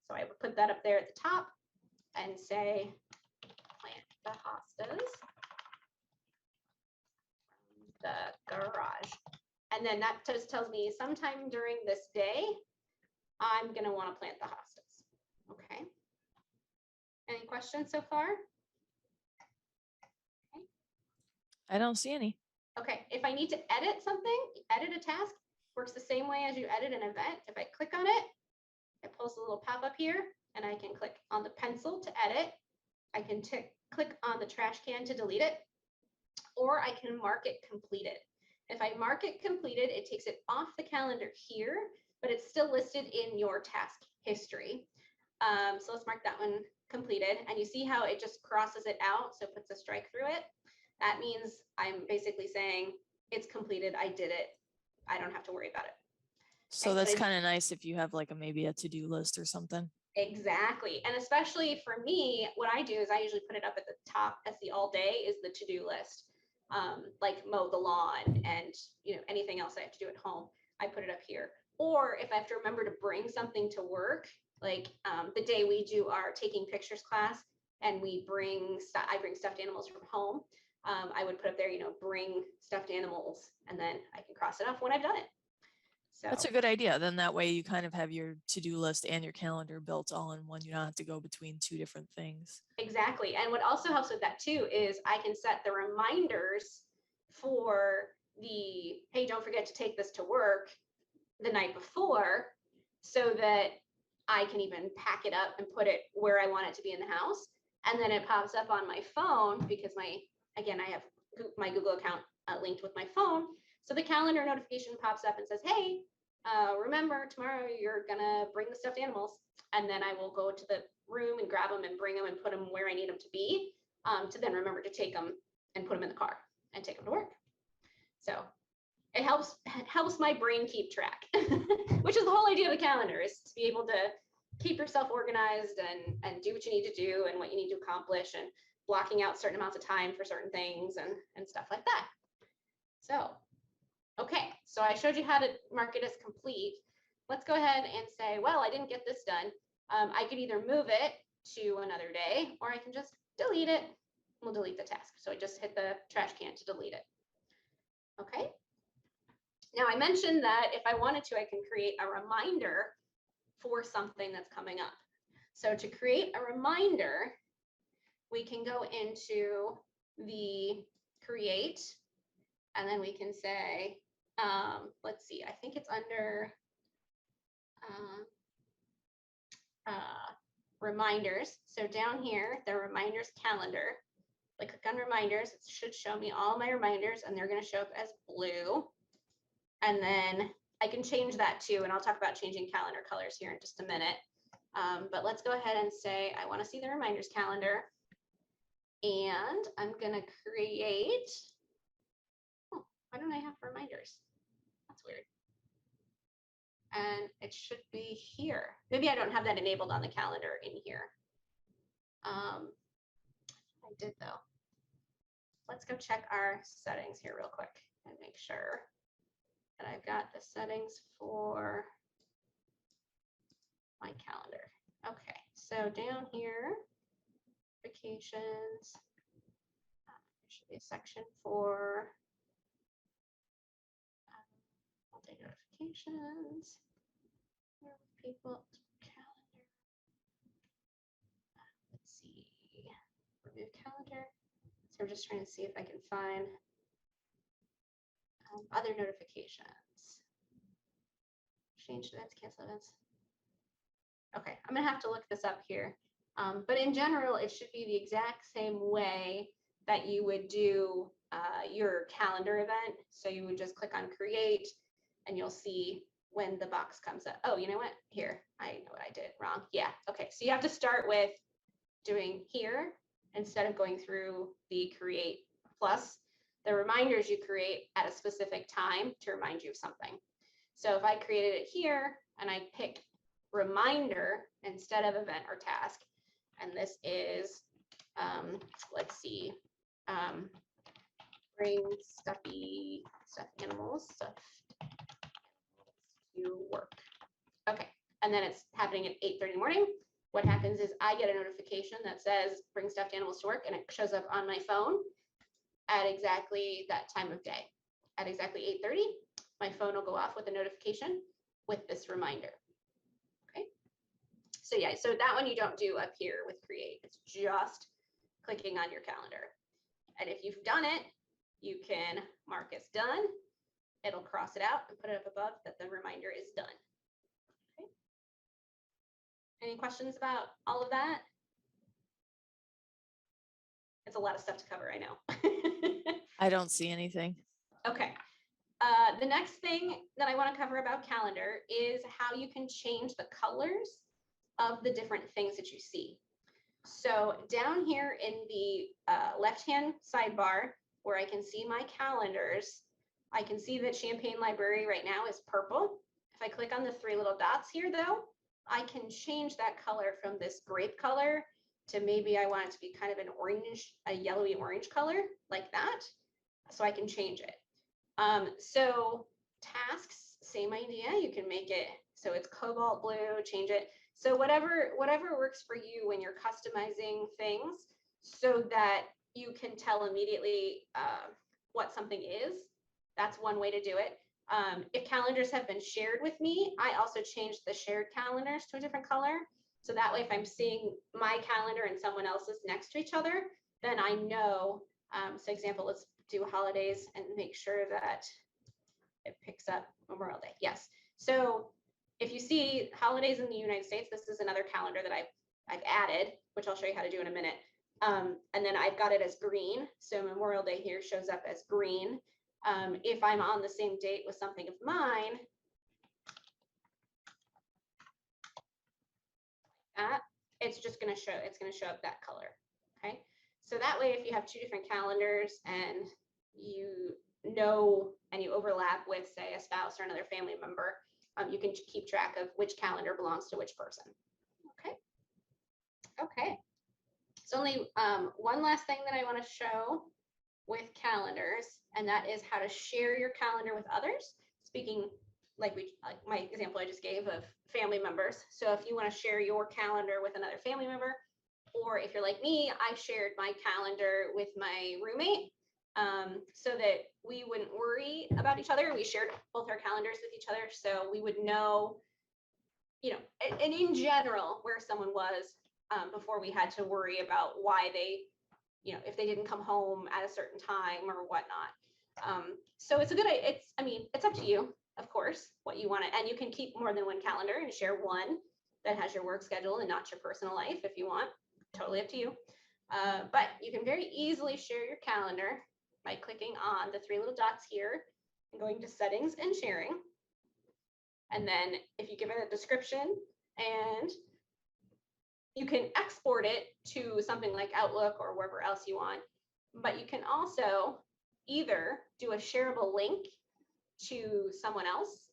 So I would put that up there at the top and say plant the hostas from the garage. And then that just tells me sometime during this day, I'm going to want to plant the hostas. Okay. Any questions so far? Okay. I don't see any. Okay, if I need to edit something, edit a task, works the same way as you edit an event. If I click on it, it pulls a little pop-up here, and I can click on the pencil to edit. I can click on the trash can to delete it, or I can mark it completed. If I mark it completed, it takes it off the calendar here, but it's still listed in your task history. So let's mark that one completed, and you see how it just crosses it out, so it puts a strike through it. That means I'm basically saying it's completed, I did it, I don't have to worry about it. So that's kind of nice if you have like maybe a to-do list or something. Exactly. And especially for me, what I do is I usually put it up at the top as the all day is the to-do list. Like mow the lawn and anything else I have to do at home, I put it up here. Or if I have to remember to bring something to work, like the day we do our taking pictures class and I bring stuffed animals from home, I would put up there, bring stuffed animals, and then I can cross it off when I've done it. So That's a good idea. Then that way you kind of have your to-do list and your calendar built all in one. You don't have to go between two different things. exactly. And what also helps with that too is I can set the reminders for hey, don't forget to take this to work the night before, so that I can even pack it up and put it where I want it to be in the house. And then it pops up on my phone because I have my Google account linked with my phone. So the calendar notification pops up and says, hey, remember tomorrow you're gonna bring the stuffed animals. And then I will go to the room and grab them and bring them and put them where I need them to be, to then remember to take them and put them in the car and take them to work. So it helps my brain keep track, which is the whole idea of the calendar, is to be able to keep yourself organized and do what you need to do and what you need to accomplish, and blocking out certain amounts of time for certain things and stuff like that. So, okay, so I showed you how to mark it as complete. Let's go ahead and say, well, I didn't get this done. I could either move it to another day, or I can just delete it. We'll delete the task. So I just hit the trash can to delete it. Okay. Now I mentioned that if I wanted to, I can create a reminder for something that's coming up. So to create a reminder, we can go into the create, and then we can say, let's see, I think it's under reminders. So down here, the reminders calendar. I click on reminders, it should show me all my reminders, and they're going to show up as blue. And then I can change that too, and I'll talk about changing calendar colors here in just a minute. But let's go ahead and say I want to see the reminders calendar, and I'm going to create. Oh, why don't I have reminders? That's weird. And it should be here. Maybe I don't have that enabled on the calendar in here. I did though. Let's go check our settings here real quick and make sure that I've got the settings for my calendar. Okay, so down here, notifications, there should be a section for multi notifications, people, calendar. Let's see, remove calendar. So I'm just trying to see if I can find other notifications. Change events, cancel events. Okay, I'm gonna have to look this up here. But in general, it should be the exact same way that you would do your calendar event. So you would just click on create, and you'll see when the box comes up. Oh, you know what? Here, I know what I did wrong. Yeah, okay. So you have to start with doing here instead of going through the create plus. The reminders you create at a specific time to remind you of something. So if I created it here and I pick reminder instead of event or task, and this is, let's see, bring stuffed animals to work. Okay, and then it's happening at 8:30 in the morning. What happens is I get a notification that says bring stuffed animals to work, and it shows up on my phone at exactly that time of day. At exactly 8:30, my phone will go off with a notification with this reminder. Okay. So yeah, so that one you don't do up here with create. It's just clicking on your calendar. And if you've done it, you can mark as done. It'll cross it out and put it up above that the reminder is done. Okay. Any questions about all of that? It's a lot of stuff to cover, I know. I don't see anything. Okay. The next thing that I want to cover about calendar is how you can change the colors of the different things that you see. So down here in the left-hand sidebar where I can see my calendars, I can see that Champaign Library right now is purple. If I click on the three little dots here though, I can change that color from this grape color to maybe I want it to be kind of an orange, a yellowy orange color like that. So I can change it. So tasks, same idea. You can make it so it's cobalt blue, change it. So whatever works for you when you're customizing things so that you can tell immediately what something is. That's one way to do it. If calendars have been shared with me, I also changed the shared calendars to a different color. So that way, if I'm seeing my calendar and someone else's next to each other, then I know. So example, let's do holidays and make sure that it picks up Memorial Day. Yes. So if you see holidays in the United States, this is another calendar that I've added, which I'll show you how to do in a minute. And then I've got it as green. So Memorial Day here shows up as green. If I'm on the same date with something of mine, it's just going to show up that color. Okay. So that way, if you have two different calendars and you know, and you overlap with, say, a spouse or another family member, you can keep track of which calendar belongs to which person. Okay. Okay. So only one last thing that I want to show with calendars, and that is how to share your calendar with others. Speaking like my example I just gave of family members. So if you want to share your calendar with another family member, or if you're like me, I shared my calendar with my roommate so that we wouldn't worry about each other. We shared both our calendars with each other, so we would know, you know, and in general where someone was before we had to worry about why they, you know, if they didn't come home at a certain time or whatnot. So it's a good, I mean, it's up to you, of course, what you want to, and you can keep more than one calendar and share one that has your work schedule and not your personal life if you want. Totally up to you. But you can very easily share your calendar by clicking on the three little dots here and going to settings and sharing. And then if you give it a description, and you can export it to something like Outlook or wherever else you want, but you can also either do a shareable link to someone else,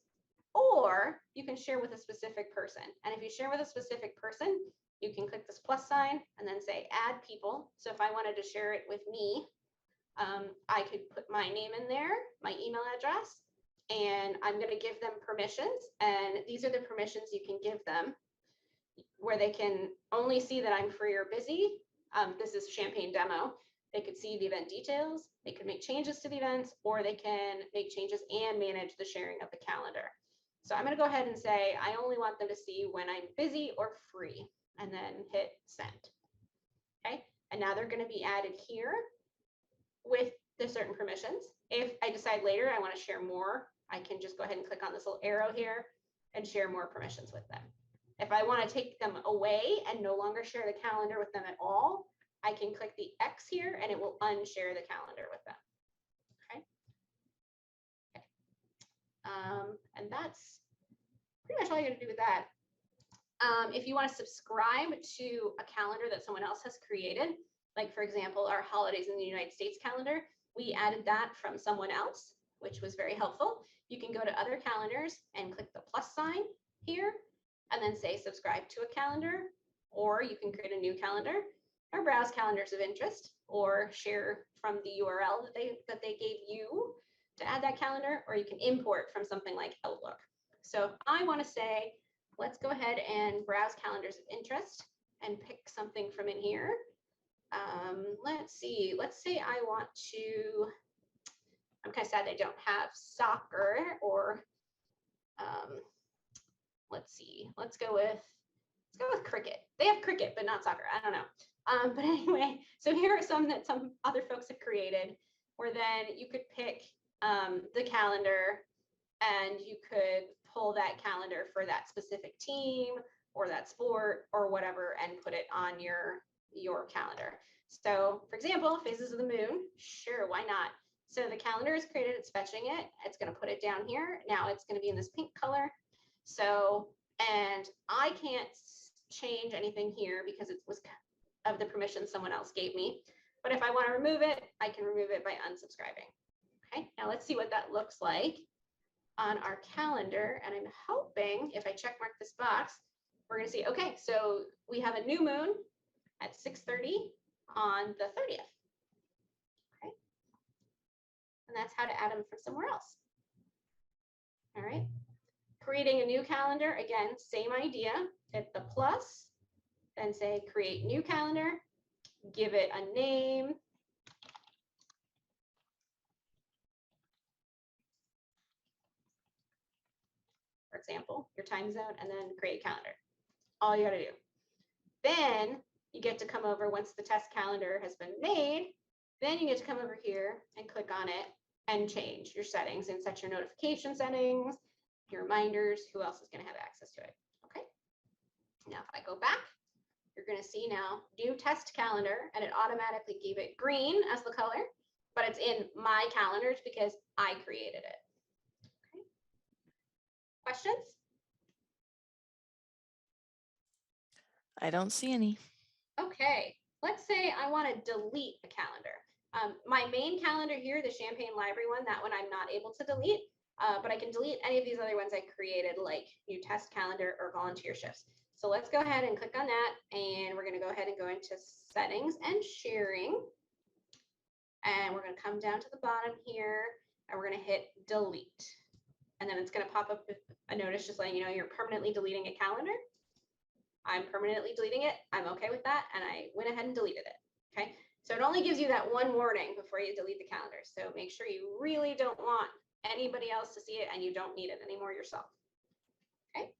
or you can share with a specific person. And if you share with a specific person, you can click this plus sign and then say add people. So if I wanted to share it with me, I could put my name in there, my email address, and I'm going to give them permissions. And these are the permissions you can give them, where they can only see that I'm free or busy. This is Champaign demo. They could see the event details, they could make changes to the events, or they can make changes and manage the sharing of the calendar. So I'm going to go ahead and say, I only want them to see when I'm busy or free, and then hit send. Okay, and now they're going to be added here with the certain permissions. If I decide later I want to share more, I can just go ahead and click on this little arrow here and share more permissions with them. If I want to take them away and no longer share the calendar with them at all, I can click the X here and it will unshare the calendar with them. Okay. And that's pretty much all you got to do with that. If you want to subscribe to a calendar that someone else has created, like for example, our holidays in the United States calendar, we added that from someone else, which was very helpful. You can go to other calendars and click the plus sign here and then say subscribe to a calendar, or you can create a new calendar or browse calendars of interest or share from the URL that they gave you to add that calendar, or you can import from something like Outlook. So I want to say, let's go ahead and browse calendars of interest and pick something from in here. Let's see, let's say I want to, I'm kind of sad they don't have soccer, or let's see, let's go with cricket. They have cricket, but not soccer. I don't know. But anyway, so here are some that some other folks have created, where then you could pick the calendar and you could pull that calendar for that specific team or that sport or whatever and put it on your calendar. So for example, Phases of the Moon, sure, why not? So the calendar is created, it's fetching it, it's going to put it down here. Now it's going to be in this pink color. So, and I can't change anything here because it was of the permission someone else gave me. But if I want to remove it, I can remove it by unsubscribing. Okay, now let's see what that looks like on our calendar. And I'm hoping if I check mark this box, we're going to see, okay, so we have a new moon at 6:30 on the 30th. Okay. And that's how to add them from somewhere else. All right. Creating a new calendar, again, same idea. Hit the plus, then say create new calendar, give it a name. For example, your time zone, and then create calendar. All you got to do. Then you get to come over once the test calendar has been made. Then you get to come over here and click on it and change your settings and set your notification settings, your reminders, who else is going to have access to it. Okay. Now, if I go back, you're going to see now new test calendar, and it automatically gave it green as the color, but it's in my calendars because I created it. Okay. Questions? I don't see any. Okay, let's say I want to delete a calendar. My main calendar here, the Champaign Library one, that one I'm not able to delete, but I can delete any of these other ones I created, like new test calendar or volunteer shifts. So let's go ahead and click on that, and we're going to go ahead and go into settings and sharing. And we're going to come down to the bottom here, and we're going to hit delete. And then it's going to pop up a notice just letting you know you're permanently deleting a calendar. I'm permanently deleting it. I'm okay with that. And I went ahead and deleted it. Okay. So it only gives you that one warning before you delete the calendar. So make sure you really don't want anybody else to see it, and you don't need it anymore yourself. Okay.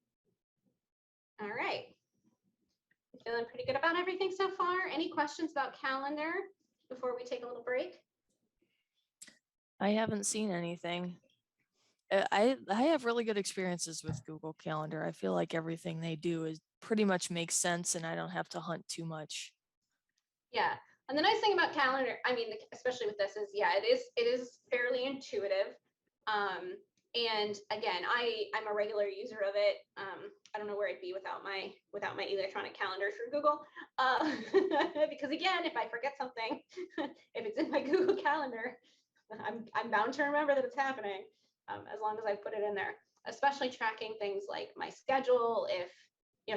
All right. Feeling pretty good about everything so far? Any questions about calendar before we take a little break? I haven't seen anything. I have really good experiences with Google Calendar. I feel like everything they do is pretty much makes sense, and I don't have to hunt too much. Yeah. And the nice thing about calendar, I mean, especially with this is, yeah, it is fairly intuitive. And again, I'm a regular user of it. I don't know where I'd be without my electronic calendar through Google. Because again, if I forget something, if it's in my Google Calendar, I'm bound to remember that it's happening, as long as I put it in there. Especially tracking things like my schedule. If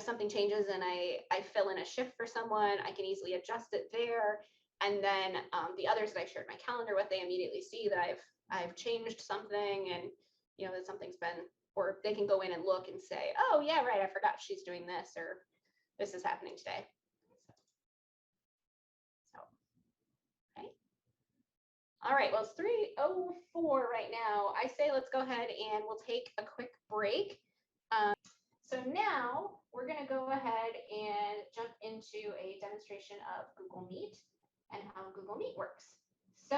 something changes and I fill in a shift for someone, I can easily adjust it there. And then the others that I've shared my calendar with, they immediately see that I've changed something, and that something's been, or they can go in and look and say, oh yeah, right, I forgot she's doing this, or this is happening today. So okay. All right, well, it's 3:04 right now. I say let's go ahead and we'll take a quick break. So now we're going to go ahead and jump into a demonstration of Google Meet and how Google Meet works. So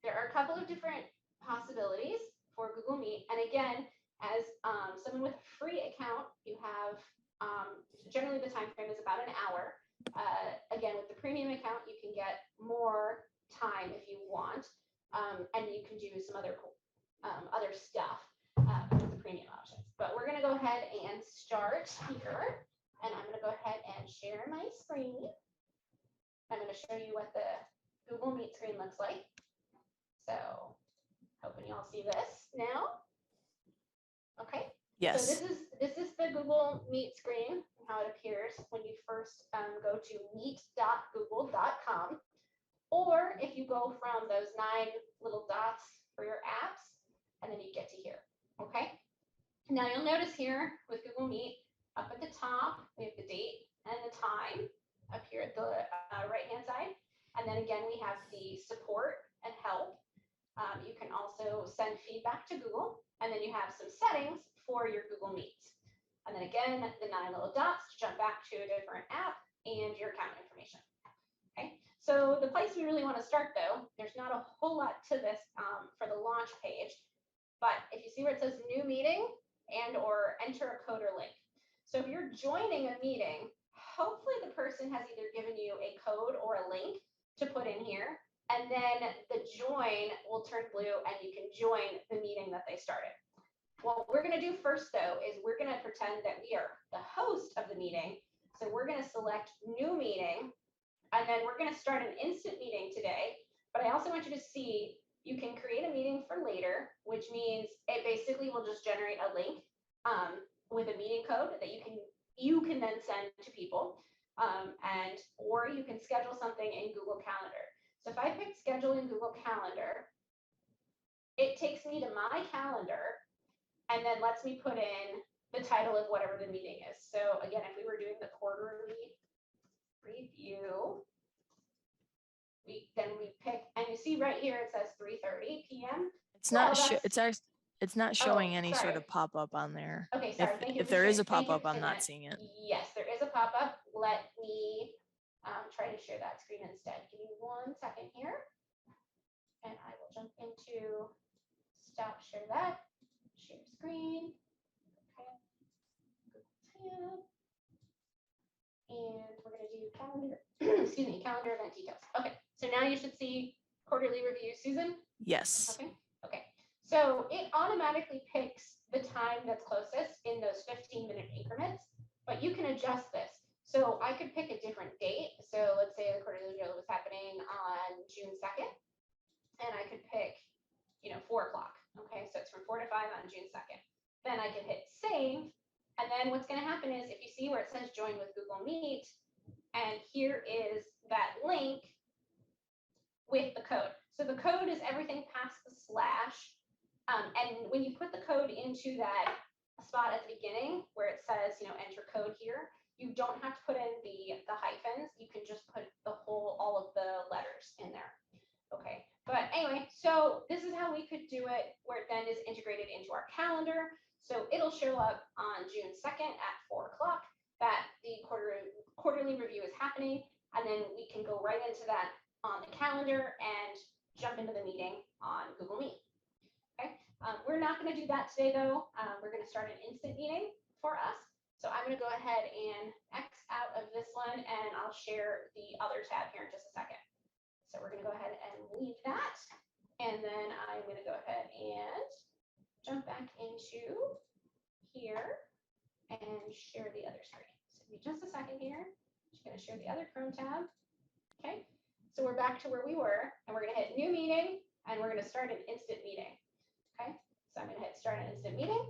there are a couple of different possibilities for Google Meet. And again, as someone with a free account, you have generally the time frame is about an hour. Again, with the premium account, you can get more time if you want, and you can do some other stuff with the premium options. But we're going to go ahead and start here, and I'm going to go ahead and share my screen. I'm going to show you what the Google Meet screen looks like. So hoping you all see this now. Okay. Yes. So this is the Google Meet screen, and how it appears when you first go to meet.google.com, or if you go from those 9 little dots for your apps, and then you get to here. Okay. Now you'll notice here with Google Meet, up at the top, we have the date and the time up here at the right-hand side. And then again, we have the support and help. You can also send feedback to Google, and then you have some settings for your Google Meets. And then again, the 9 little dots to jump back to a different app and your account information. Okay, so the place we really want to start though, there's not a whole lot to this for the launch page, but if you see where it says new meeting and or enter a code or link. So if you're joining a meeting, hopefully the person has either given you a code or a link to put in here, and then the join will turn blue and you can join the meeting that they started. What we're going to do first though is we're going to pretend that we are the host of the meeting. So we're going to select new meeting, and then we're going to start an instant meeting today. But I also want you to see you can create a meeting for later, which means it basically will just generate a link with a meeting code that you can you can then send to people, or you can schedule something in Google Calendar. So if I pick schedule in Google Calendar, it takes me to my calendar and then lets me put in the title of whatever the meeting is. So again, if we were doing the quarterly review, then we pick, and you see right here it says 3:30 p.m. It's not it's not showing any sorry. sort of pop-up on there. Okay, sorry. Thank you. If there is a pop-up, I'm not seeing it. Yes, there is a pop-up. Let me try to share that screen instead. Give me 1 second here, and I will jump into stop share that, share screen. Okay. And we're going to do calendar, excuse me, calendar event details. Okay, so now you should see quarterly review, Susan. Yes. Okay. So it automatically picks the time that's closest in those 15-minute increments, but you can adjust this. So I could pick a different date. So let's say the quarterly review was happening on June 2nd, and I could pick, 4 o'clock. Okay, so it's from 4 to 5 on June 2nd. Then I can hit save. And then what's going to happen is if you see where it says join with Google Meet, and here is that link with the code. So the code is everything past the slash. And when you put the code into that spot at the beginning where it says, enter code here, you don't have to put in the hyphens. You can just put all of the letters in there. Okay. But anyway, so this is how we could do it, where it then is integrated into our calendar. So it'll show up on June 2nd at 4 o'clock that the quarterly review is happening. And then we can go right into that on the calendar and jump into the meeting on Google Meet. Okay. We're not going to do that today, though. We're going to start an instant meeting for us. So I'm going to go ahead and X out of this one, and I'll share the other tab here in just a second. So we're going to go ahead and leave that. And then I'm going to go ahead and jump back into here and share the other screen. So give me just a second here. I'm just going to share the other Chrome tab. Okay. So we're back to where we were, and we're going to hit new meeting, and we're going to start an instant meeting. Okay. So I'm going to hit start an instant meeting.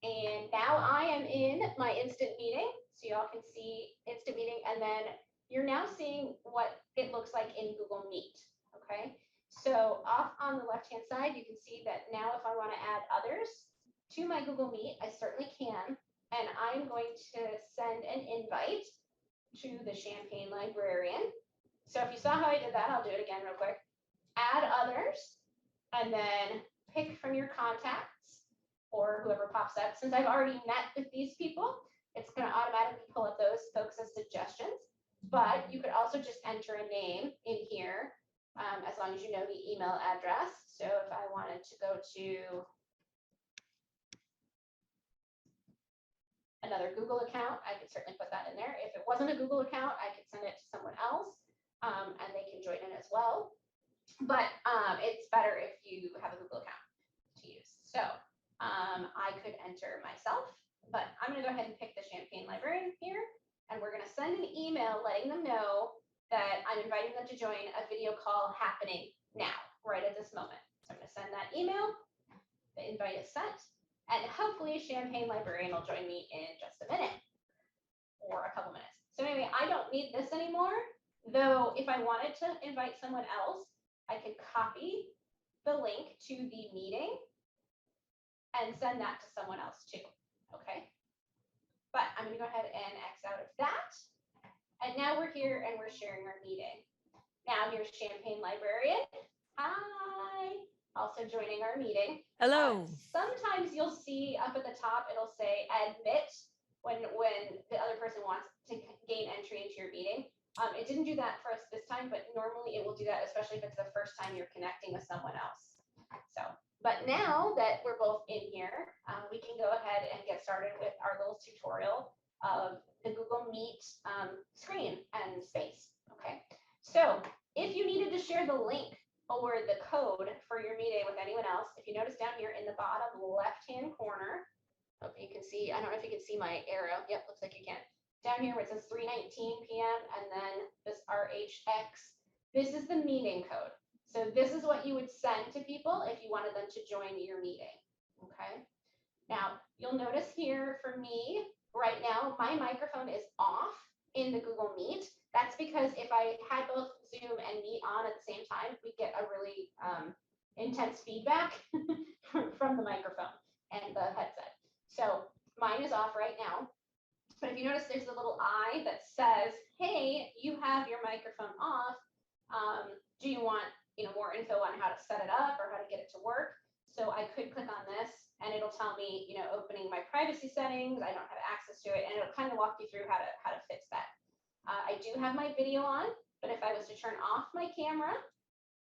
And now I am in my instant meeting. So y'all can see instant meeting, and then you're now seeing what it looks like in Google Meet. Okay. So off on the left-hand side, you can see that now if I want to add others to my Google Meet, I certainly can. And I'm going to send an invite to the Champaign librarian. So if you saw how I did that, I'll do it again real quick. Add others, and then pick from your contacts or whoever pops up. Since I've already met with these people, it's going to automatically pull up those folks as suggestions. But you could also just enter a name in here, as long as you know the email address. So if I wanted to go to another Google account, I could certainly put that in there. If it wasn't a Google account, I could send it to someone else, and they can join in as well. But it's better if you have a Google account to use. So I could enter myself, but I'm going to go ahead and pick the Champaign librarian here, and we're going to send an email letting them know that I'm inviting them to join a video call happening now, right at this moment. So I'm going to send that email. The invite is sent. And hopefully Champaign librarian will join me in just a minute or a couple minutes. So anyway, I don't need this anymore, though if I wanted to invite someone else, I could copy the link to the meeting and send that to someone else too, okay? But I'm gonna go ahead and X out of that. And now we're here and we're sharing our meeting. Now here's Champaign librarian. Hi. Also joining our meeting. Hello. Sometimes you'll see up at the top, it'll say admit when the other person wants to gain entry into your meeting. It didn't do that for us this time, but normally it will do that, especially if it's the first time you're connecting with someone else. So, but now that we're both in here, we can go ahead and get started with our little tutorial of the Google Meet screen and space. Okay, so if you needed to share the link or the code for your meeting with anyone else, if you notice down here in the bottom left-hand corner, hope you can see, I don't know if you can see my arrow. Yep, looks like you can. Down here where it says 3:19 p.m. and then this RHX, this is the meeting code. So this is what you would send to people if you wanted them to join your meeting, okay? Now, you'll notice here for me right now, my microphone is off in the Google Meet. That's because if I had both Zoom and Meet on at the same time, we get a really intense feedback from the microphone and the headset. So mine is off right now. But if you notice, there's a little eye that says, hey, you have your microphone off. Do you want more info on how to set it up or how to get it to work? So I could click on this and it'll tell me, opening my privacy settings. I don't have access to it, and it'll kind of walk you through how to fix that. I do have my video on, but if I was to turn off my camera,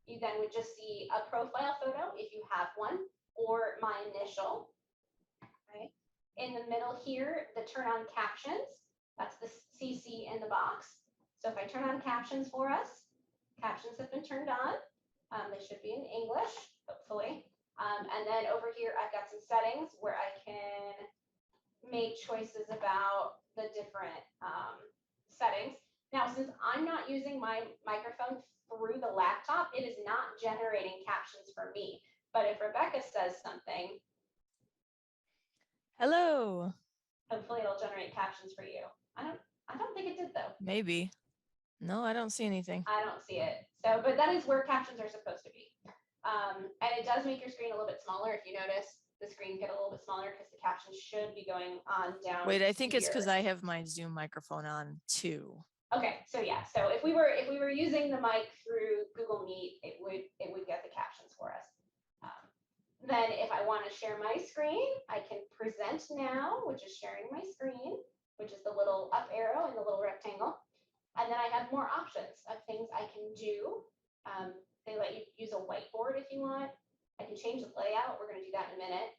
you then would just see a profile photo if you have one, or my initial. Okay. In the middle here, the turn on captions, that's the CC in the box. So if I turn on captions for us, captions have been turned on. They should be in English, hopefully. And then over here, I've got some settings where I can make choices about the different settings. Now, since I'm not using my microphone through the laptop, it is not generating captions for me. But if Rebecca says something, hello, hopefully it'll generate captions for you. I don't think it did though. Maybe. No, I don't see anything. I don't see it. So, but that is where captions are supposed to be. And it does make your screen a little bit smaller. If you notice, the screen get a little bit smaller because the captions should be going on down. Wait, I think it's because here. I have my Zoom microphone on too. Okay, so yeah, so if we were using the mic through Google Meet, it would get the captions for us. Then if I want to share my screen, I can present now, which is sharing my screen, which is the little up arrow and the little rectangle. And then I have more options of things I can do. They let you use a whiteboard if you want. I can change the layout. We're going to do that in a minute.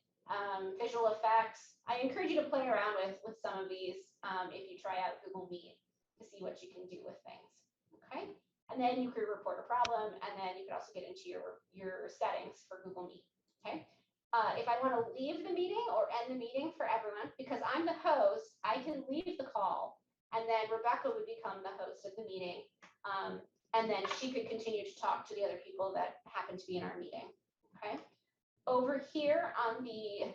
Visual effects. I encourage you to play around with some of these if you try out Google Meet to see what you can do with things. Okay. And then you could report a problem, and then you could also get into your settings for Google Meet. Okay. If I want to leave the meeting or end the meeting for everyone, because I'm the host, I can leave the call, and then Rebecca would become the host of the meeting. And then she could continue to talk to the other people that happen to be in our meeting. Okay. Over here on the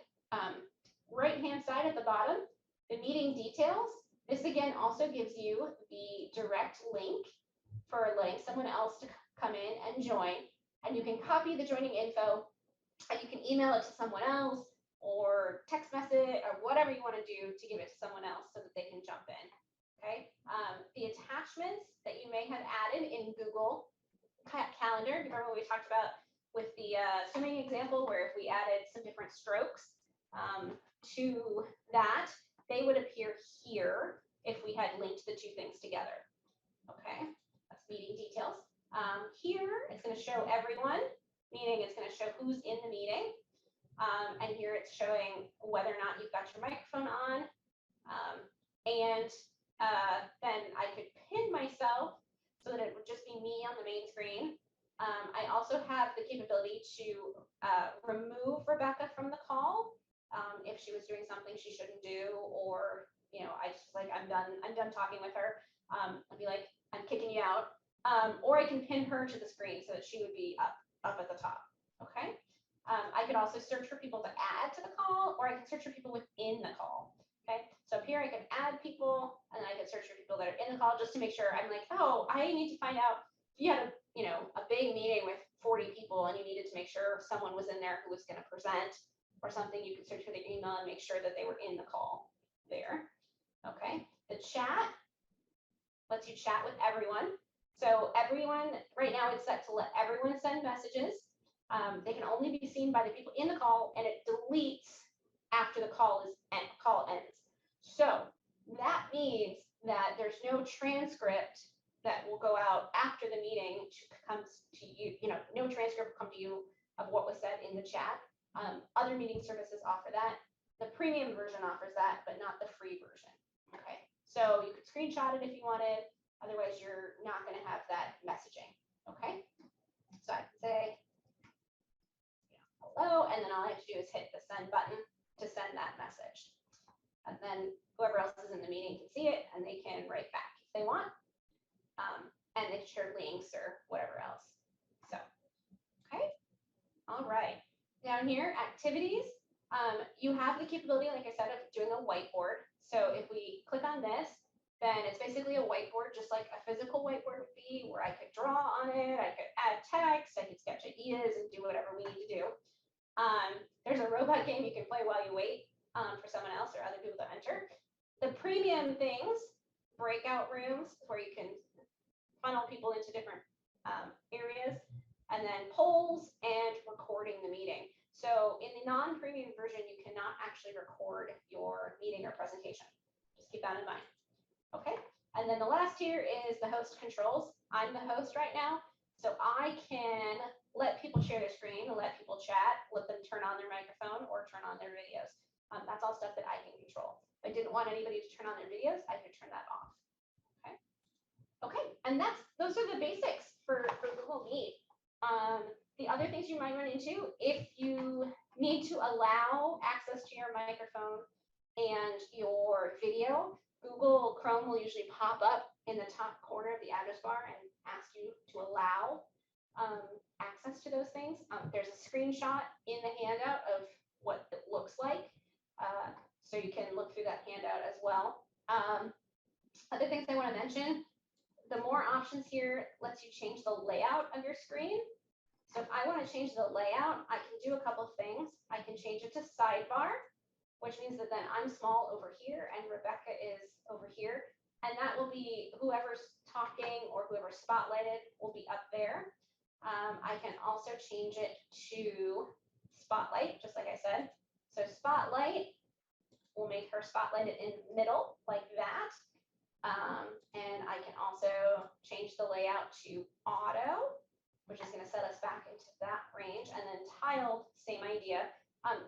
right-hand side at the bottom, the meeting details. This again also gives you the direct link for letting someone else to come in and join. And you can copy the joining info, and you can email it to someone else or text message or whatever you want to do to give it to someone else so that they can jump in. Okay. The attachments that you may have added in Google Calendar, remember what we talked about with the swimming example, where if we added some different strokes to that, they would appear here if we had linked the two things together. Okay, that's meeting details. Here, it's going to show everyone, meaning it's going to show who's in the meeting. And here it's showing whether or not you've got your microphone on. Then I could pin myself so that it would just be me on the main screen. I also have the capability to remove Rebecca from the call if she was doing something she shouldn't do, or I just like I'm done talking with her. I'd be like, I'm kicking you out. Or I can pin her to the screen so that she would be up at the top. Okay. I could also search for people to add to the call, or I can search for people within the call. Okay, so up here I can add people, and then I can search for people that are in the call just to make sure. I'm like, oh, I need to find out if you had a big meeting with 40 people and you needed to make sure someone was in there who was going to present or something. You could search for their email and make sure that they were in the call there. Okay, the chat lets you chat with everyone. So everyone right now, it's set to let everyone send messages. They can only be seen by the people in the call, and it deletes after the call ends. So that means that there's no transcript that will go out after the meeting comes to you. No transcript will come to you of what was said in the chat. Other meeting services offer that. The premium version offers that, but not the free version. Okay, so you could screenshot it if you wanted. Otherwise, you're not going to have that messaging. Okay, so I can say hello, and then all I have to do is hit the send button to send that message. And then whoever else is in the meeting can see it, and they can write back if they want. And they can share links or whatever else. So, okay. All right. Down here, activities. You have the capability, like I said, of doing a whiteboard. So if we click on this, then it's basically a whiteboard, just like a physical whiteboard would be, where I could draw on it, I could add text, I could sketch ideas and do whatever we need to do. There's a robot game you can play while you wait for someone else or other people to enter. The premium things, breakout rooms, where you can funnel people into different areas, and then polls and recording the meeting. So in the non-premium version, you cannot actually record your meeting or presentation. Just keep that in mind. Okay. And then the last tier is the host controls. I'm the host right now, so I can let people share their screen, let people chat, let them turn on their microphone or turn on their videos. That's all stuff that I can control. If I didn't want anybody to turn on their videos, I could turn that off. Okay. Okay, and those are the basics for Google Meet. The other things you might run into, if you need to allow access to your microphone and your video, Google Chrome will usually pop up in the top corner of the address bar and ask you to allow access to those things. There's a screenshot in the handout of what it looks like, so you can look through that handout as well. Other things I want to mention, the more options here lets you change the layout of your screen. So if I want to change the layout, I can do a couple of things. I can change it to sidebar, which means that then I'm small over here and Rebecca is over here. And that will be whoever's talking or whoever's spotlighted will be up there. I can also change it to spotlight, just like I said. So spotlight will make her spotlighted in the middle like that. And I can also change the layout to auto, which is going to set us back into that range. And then tiled, same idea.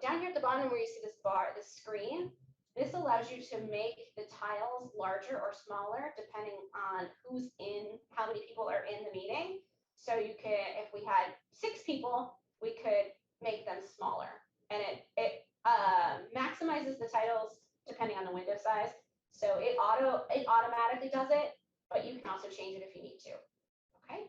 Down here at the bottom where you see this bar, this screen, this allows you to make the tiles larger or smaller depending on who's in, how many people are in the meeting. So you could, if we had 6 people, we could make them smaller. And it maximizes the titles depending on the window size. So it automatically does it, but you can also change it if you need to. Okay.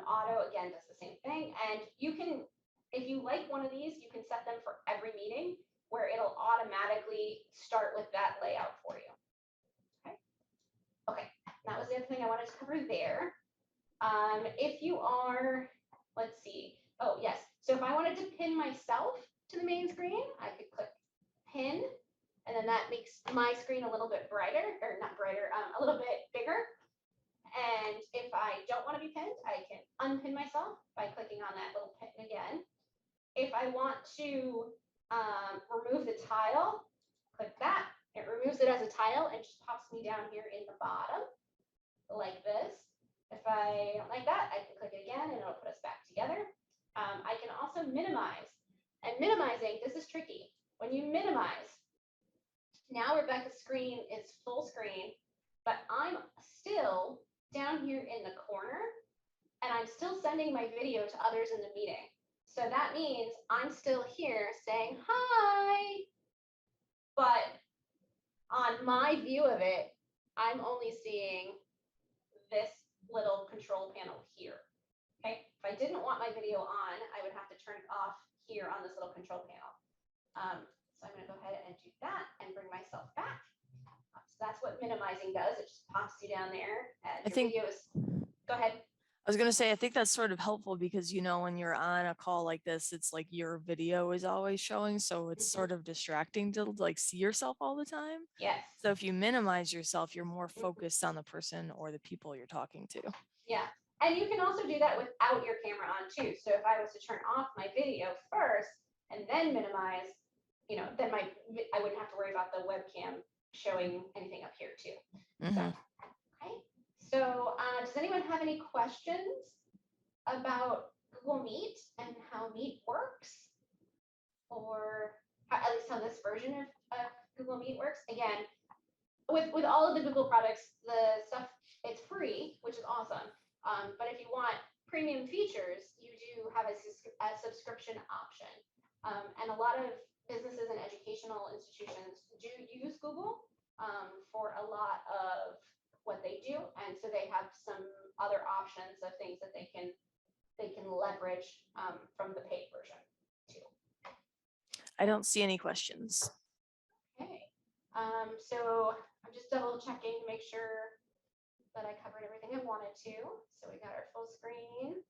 Auto again does the same thing, and you can, if you like one of these, you can set them for every meeting where it'll automatically start with that layout for you. Okay. Okay. That was the other thing I wanted to cover there. If you are, let's see. Oh yes. So if I wanted to pin myself to the main screen, I could click pin. And then that makes my screen a little bit brighter, or not brighter, a little bit bigger. And if I don't want to be pinned, I can unpin myself by clicking on that little pin again. If I want to remove the tile, click that. It removes it as a tile and just pops me down here in the bottom like this. If I don't like that, I can click it again and it'll put us back together. I can also minimize. And minimizing, this is tricky. When you minimize, now Rebecca's screen is full screen, but I'm still down here in the corner and I'm still sending my video to others in the meeting. So that means I'm still here saying hi, but on my view of it, I'm only seeing this little control panel here. Okay, if I didn't want my video on, I would have to turn it off here on this little control panel. So I'm going to go ahead and do that and bring myself back. So that's what minimizing does. It just pops you down there. And your videos. Go ahead. I was going to say, I think that's sort of helpful because, you know, when you're on a call like this, it's like your video is always showing. So it's sort of distracting to like see yourself all the time. Yes. So if you minimize yourself, you're more focused on the person or the people you're talking to. Yeah. And you can also do that without your camera on too. So if I was to turn off my video first and then minimize, you know, then I wouldn't have to worry about the webcam showing anything up here too. So, okay. So does anyone have any questions about Google Meet and how Meet works? Or at least how this version of Google Meet works? Again, with all of the Google products, the stuff, it's free, which is awesome. But if you want premium features, you do have a subscription option. And a lot of businesses and educational institutions do use Google for a lot of what they do. And so they have some other options of things that they can leverage from the paid version too. I don't see any questions. Okay. So I'm just double checking to make sure that I covered everything I wanted to. So we got our full screen,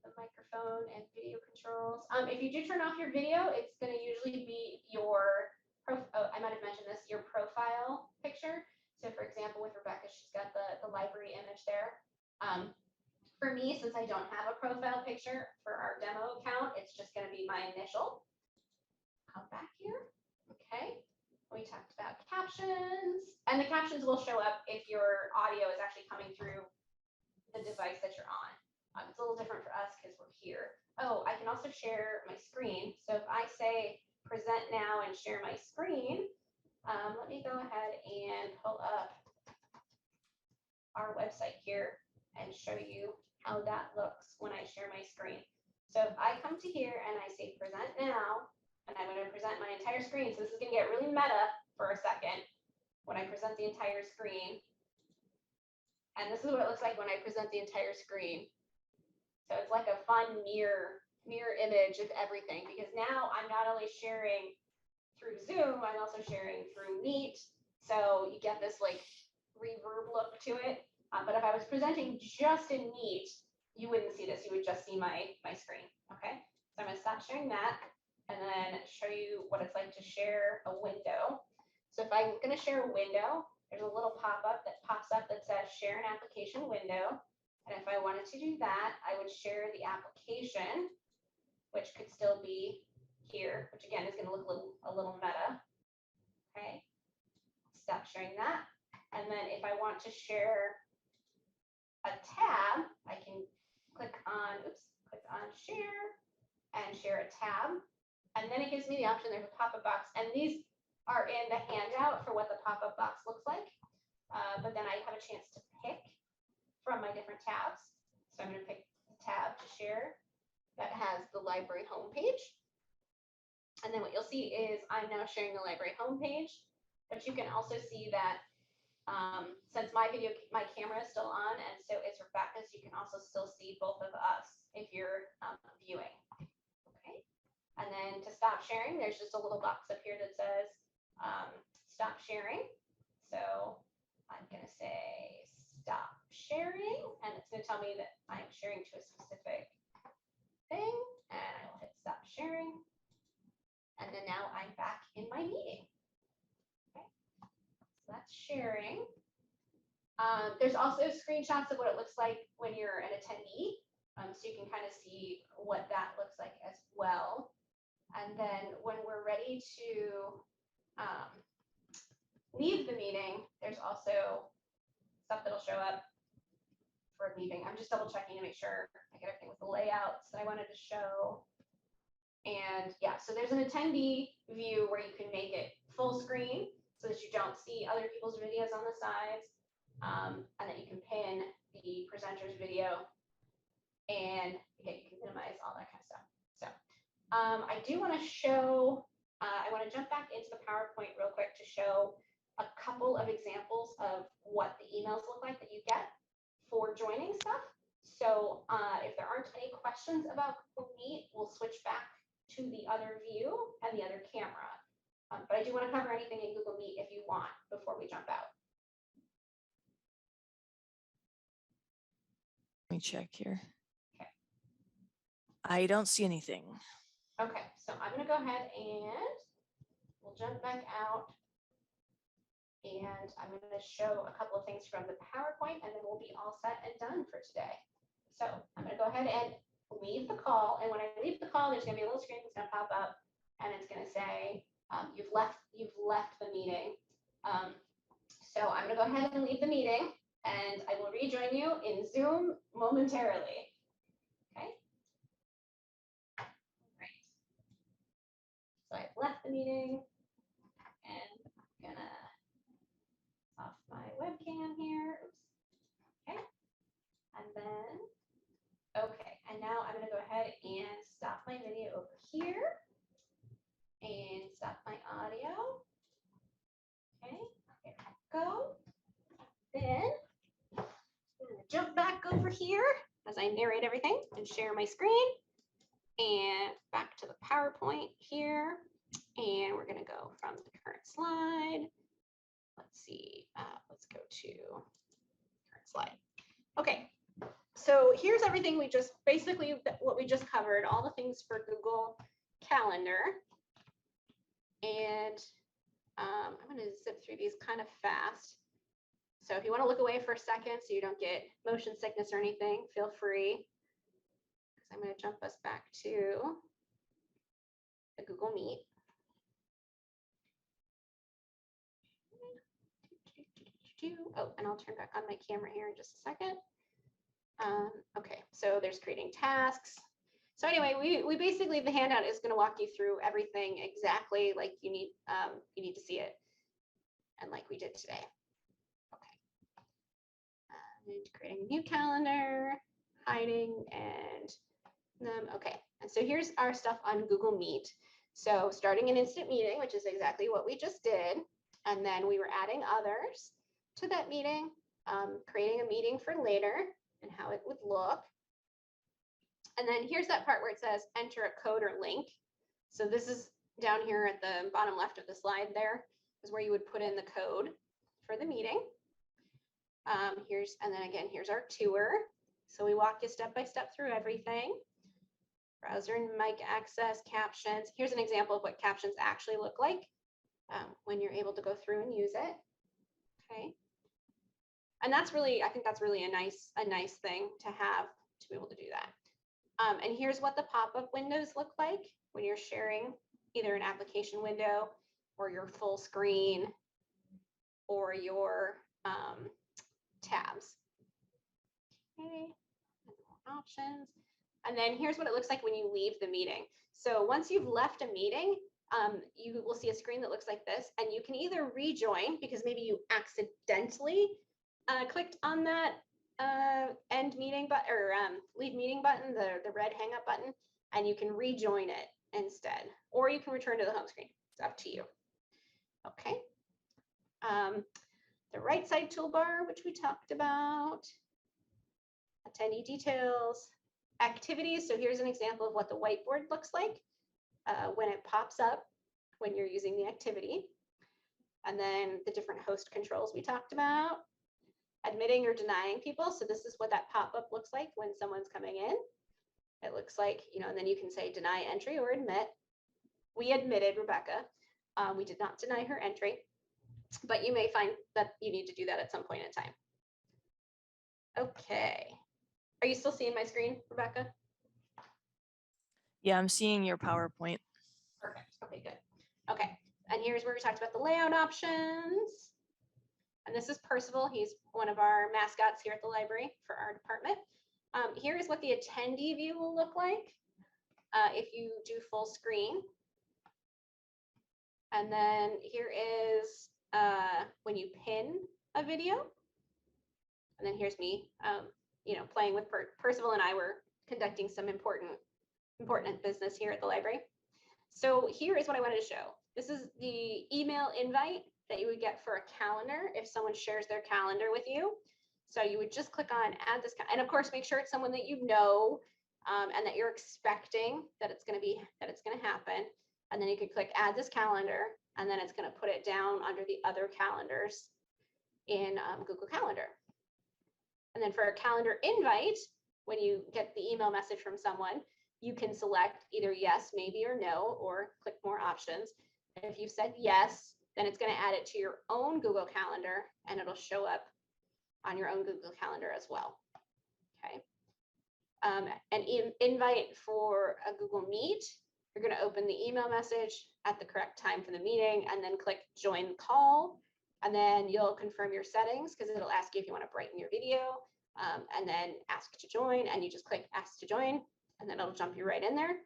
the microphone and video controls. If you do turn off your video, it's going to usually be your, I might have mentioned this, your profile picture. So for example, with Rebecca, she's got the library image there. For me, since I don't have a profile picture for our demo account, it's just going to be my initial. Come back here. Okay. We talked about captions, and the captions will show up if your audio is actually coming through the device that you're on. It's a little different for us because we're here. Oh, I can also share my screen. So if I say present now and share my screen, let me go ahead and pull up our website here and show you how that looks when I share my screen. So if I come to here and I say present now, and I'm going to present my entire screen. So this is going to get really meta for a second when I present the entire screen. And this is what it looks like when I present the entire screen. So it's like a fun mirror image of everything, because now I'm not only sharing through Zoom, I'm also sharing through Meet. So you get this like reverb look to it. But if I was presenting just in Meet, you wouldn't see this. You would just see my screen. Okay. So I'm going to stop sharing that and then show you what it's like to share a window. So if I'm going to share a window, there's a little pop-up that pops up that says share an application window. And if I wanted to do that, I would share the application, which could still be here, which again is going to look a little meta. Okay. Stop sharing that. And then if I want to share a tab, I can click on share and share a tab. And then it gives me the option, there's a pop-up box. And these are in the handout for what the pop-up box looks like. But then I have a chance to pick from my different tabs. So I'm going to pick the tab to share that has the library homepage. And then what you'll see is I'm now sharing the library homepage. But you can also see that since my camera is still on, and so is Rebecca's, you can also still see both of us if you're viewing. Okay. And then to stop sharing, there's just a little box up here that says stop sharing. So I'm going to say stop sharing, and it's going to tell me that I'm sharing to a specific thing, and I will hit stop sharing. And then now I'm back in my meeting. Okay. So that's sharing. There's also screenshots of what it looks like when you're an attendee. So you can kind of see what that looks like as well. And then when we're ready to leave the meeting, there's also stuff that'll show up for leaving. I'm just double checking to make sure I get everything with the layouts that I wanted to show. And yeah, so there's an attendee view where you can make it full screen so that you don't see other people's videos on the sides. And then you can pin the presenter's video, and again, you can minimize all that kind of stuff. So I do want to show, I want to jump back into the PowerPoint real quick to show a couple of examples of what the emails look like that you get for joining stuff. So if there aren't any questions about Google Meet, we'll switch back to the other view and the other camera. But I do want to cover anything in Google Meet if you want before we jump out. Let me check here. Okay. I don't see anything. Okay, so I'm going to go ahead and we'll jump back out. And I'm going to show a couple of things from the PowerPoint, and then we'll be all set and done for today. So I'm going to go ahead and leave the call. And when I leave the call, there's going to be a little screen that's going to pop up, and it's going to say, you've left the meeting. So I'm going to go ahead and leave the meeting, and I will rejoin you in Zoom momentarily. Okay. All right. So I've left the meeting, and I'm going to off my webcam here. Oops. Okay. And then, okay. And now I'm going to go ahead and stop my video over here and stop my audio. Okay. There we go. Then I'm going to jump back over here as I narrate everything and share my screen, and back to the PowerPoint here. And we're going to go from the current slide. Let's see. Let's go to current slide. Okay. So here's everything we just basically what we just covered, all the things for Google Calendar. And I'm going to zip through these kind of fast. So if you want to look away for a second so you don't get motion sickness or anything, feel free. Because I'm going to jump us back to the Google Meet. Oh, and I'll turn back on my camera here in just a second. Okay, so there's creating tasks. So anyway, we basically, the handout is going to walk you through everything exactly like you need to see it, and like we did today. Okay, and creating a new calendar, hiding, and okay. And so here's our stuff on Google Meet. So starting an instant meeting, which is exactly what we just did, and then we were adding others to that meeting, creating a meeting for later and how it would look. And then here's that part where it says enter a code or link. So this is down here at the bottom left of the slide. There is where you would put in the code for the meeting. And then again, here's our tour. So we walk you step by step through everything. Browser and mic access, captions. Here's an example of what captions actually look like when you're able to go through and use it. Okay. And that's really, I think that's really a nice thing to have to be able to do that. And here's what the pop-up windows look like when you're sharing either an application window or your full screen or your tabs. Okay, options. And then here's what it looks like when you leave the meeting. So once you've left a meeting, you will see a screen that looks like this, and you can either rejoin because maybe you accidentally clicked on that end meeting button or leave meeting button, the red hang up button, and you can rejoin it instead, or you can return to the home screen. It's up to you. Okay. The right side toolbar, which we talked about, attendee details, activities. So here's an example of what the whiteboard looks like when it pops up when you're using the activity. And then the different host controls we talked about. Admitting or denying people. So this is what that pop-up looks like when someone's coming in. It looks like, and then you can say deny entry or admit. We admitted Rebecca. We did not deny her entry, but you may find that you need to do that at some point in time. Okay. Are you still seeing my screen, Rebecca? Yeah, I'm seeing your PowerPoint. Perfect. Okay, good. Okay. And here's where we talked about the layout options. And this is Percival. He's one of our mascots here at the library for our department. Here is what the attendee view will look like if you do full screen. And then here is when you pin a video. And then here's me, playing with Percival, and I were conducting some important business here at the library. So here is what I wanted to show. This is the email invite that you would get for a calendar if someone shares their calendar with you. So you would just click on add this, and of course make sure it's someone that you know and that you're expecting that it's going to happen. And then you can click add this calendar, and then it's going to put it down under the other calendars in Google Calendar. And then for a calendar invite, when you get the email message from someone, you can select either yes, maybe, or no, or click more options. If you've said yes, then it's going to add it to your own Google Calendar, and it'll show up on your own Google Calendar as well. Okay. An invite for a Google Meet, you're going to open the email message at the correct time for the meeting, and then click join call, and then you'll confirm your settings because it'll ask you if you want to brighten your video, and then ask to join, and you just click ask to join, and then it'll jump you right in there.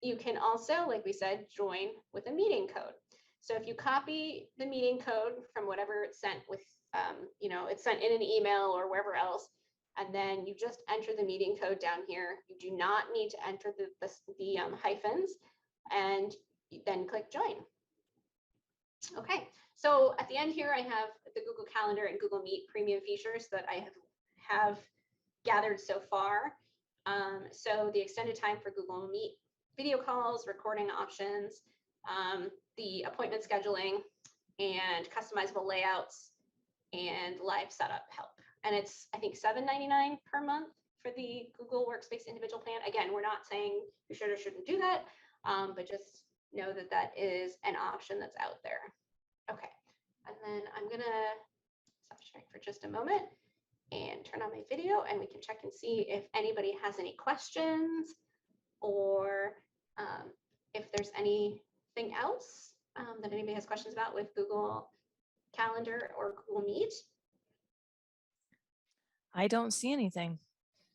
You can also, like we said, join with a meeting code. So if you copy the meeting code from whatever it's sent with, it's sent in an email or wherever else, and then you just enter the meeting code down here. You do not need to enter the hyphens, and then click join. Okay, so at the end here, I have the Google Calendar and Google Meet premium features that I have gathered so far. So the extended time for Google Meet video calls, recording options, the appointment scheduling, and customizable layouts, and live setup help. And it's, I think, $7.99 per month for the Google Workspace individual plan. Again, we're not saying you should or shouldn't do that, but just know that that is an option that's out there. Okay, and then I'm gonna stop sharing for just a moment and turn on my video, and we can check and see if anybody has any questions, or if there's anything else that anybody has questions about with Google Calendar or Google Meet. I don't see anything.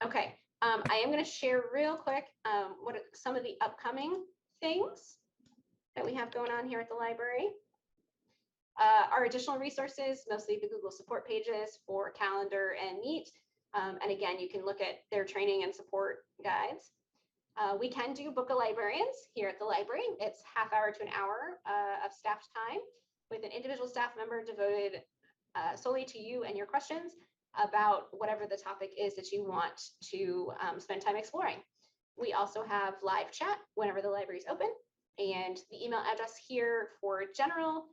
Okay, I am going to share real quick what are some of the upcoming things that we have going on here at the library. Our additional resources, mostly the Google support pages for Calendar and Meet. And again, you can look at their training and support guides. We can do Book a Librarians here at the library. It's half hour to an hour of staff time with an individual staff member devoted solely to you and your questions about whatever the topic is that you want to spend time exploring. We also have live chat whenever the library is open, and the email address here for general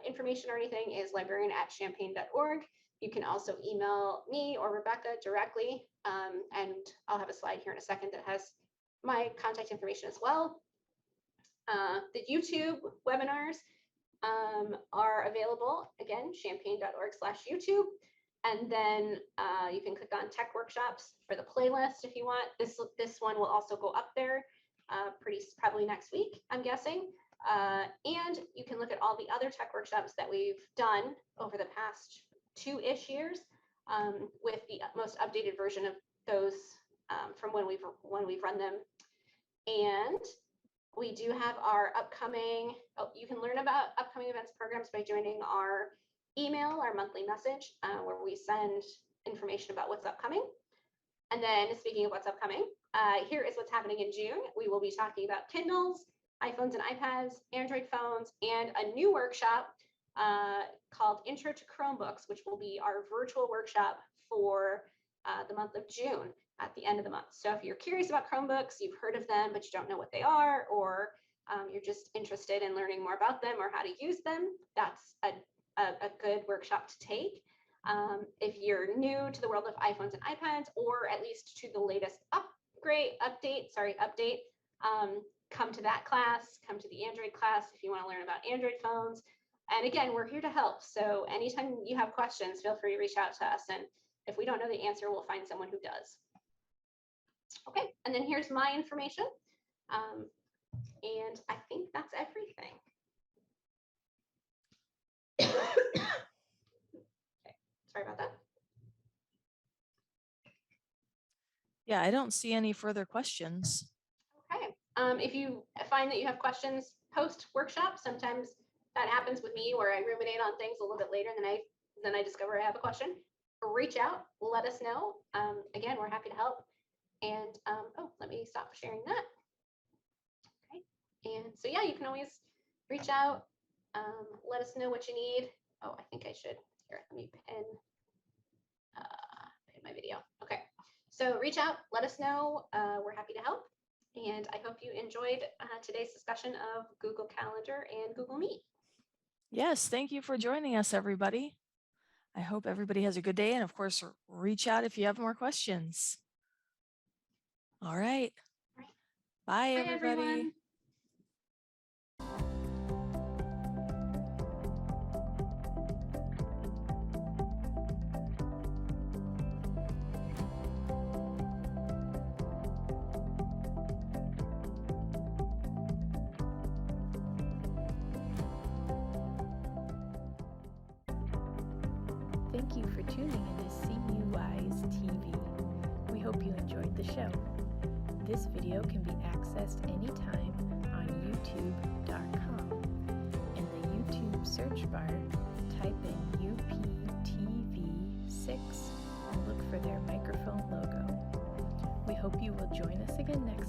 information or anything is librarian@champaign.org. You can also email me or Rebecca directly, and I'll have a slide here in a second that has my contact information as well. The YouTube webinars are available, again, champaign.org/YouTube. And then you can click on Tech Workshops for the playlist if you want. This one will also go up there probably next week, I'm guessing. And you can look at all the other tech workshops that we've done over the past 2-ish years with the most updated version of those from when we've run them. And we do have our upcoming, you can learn about upcoming events programs by joining our email, our monthly message, where we send information about what's upcoming. And then speaking of what's upcoming, here is what's happening in June. We will be talking about Kindles, iPhones and iPads, Android phones, and a new workshop called Intro to Chromebooks, which will be our virtual workshop for the month of June at the end of the month. So if you're curious about Chromebooks, you've heard of them, but you don't know what they are, or you're just interested in learning more about them or how to use them, that's a good workshop to take. If you're new to the world of iPhones and iPads, or at least to the latest update, come to that class, come to the Android class if you want to learn about Android phones. And again, we're here to help. So anytime you have questions, feel free to reach out to us. And if we don't know the answer, we'll find someone who does. Okay, and then here's my information. And I think that's everything. Okay, sorry about that. Yeah, I don't see any further questions. Okay, if you find that you have questions post-workshop, sometimes that happens with me where I ruminate on things a little bit later and then I discover I have a question. Reach out, let us know. Again, we're happy to help. And oh, let me stop sharing that. Okay, and so yeah, you can always reach out, let us know what you need. Oh, I think I should, here, let me pin my video. Okay, so reach out, let us know. We're happy to help. And I hope you enjoyed today's discussion of Google Calendar and Google Meet. Yes, thank you for joining us, everybody. I hope everybody has a good day. And of course, reach out if you have more questions. All right. Bye, everybody. Everyone. Thank you for tuning in to CUI's TV. We hope you enjoyed the show. This video can be accessed anytime on youtube.com. In the YouTube search bar, type in UPTV6 and look for their microphone logo. We hope you will join us again next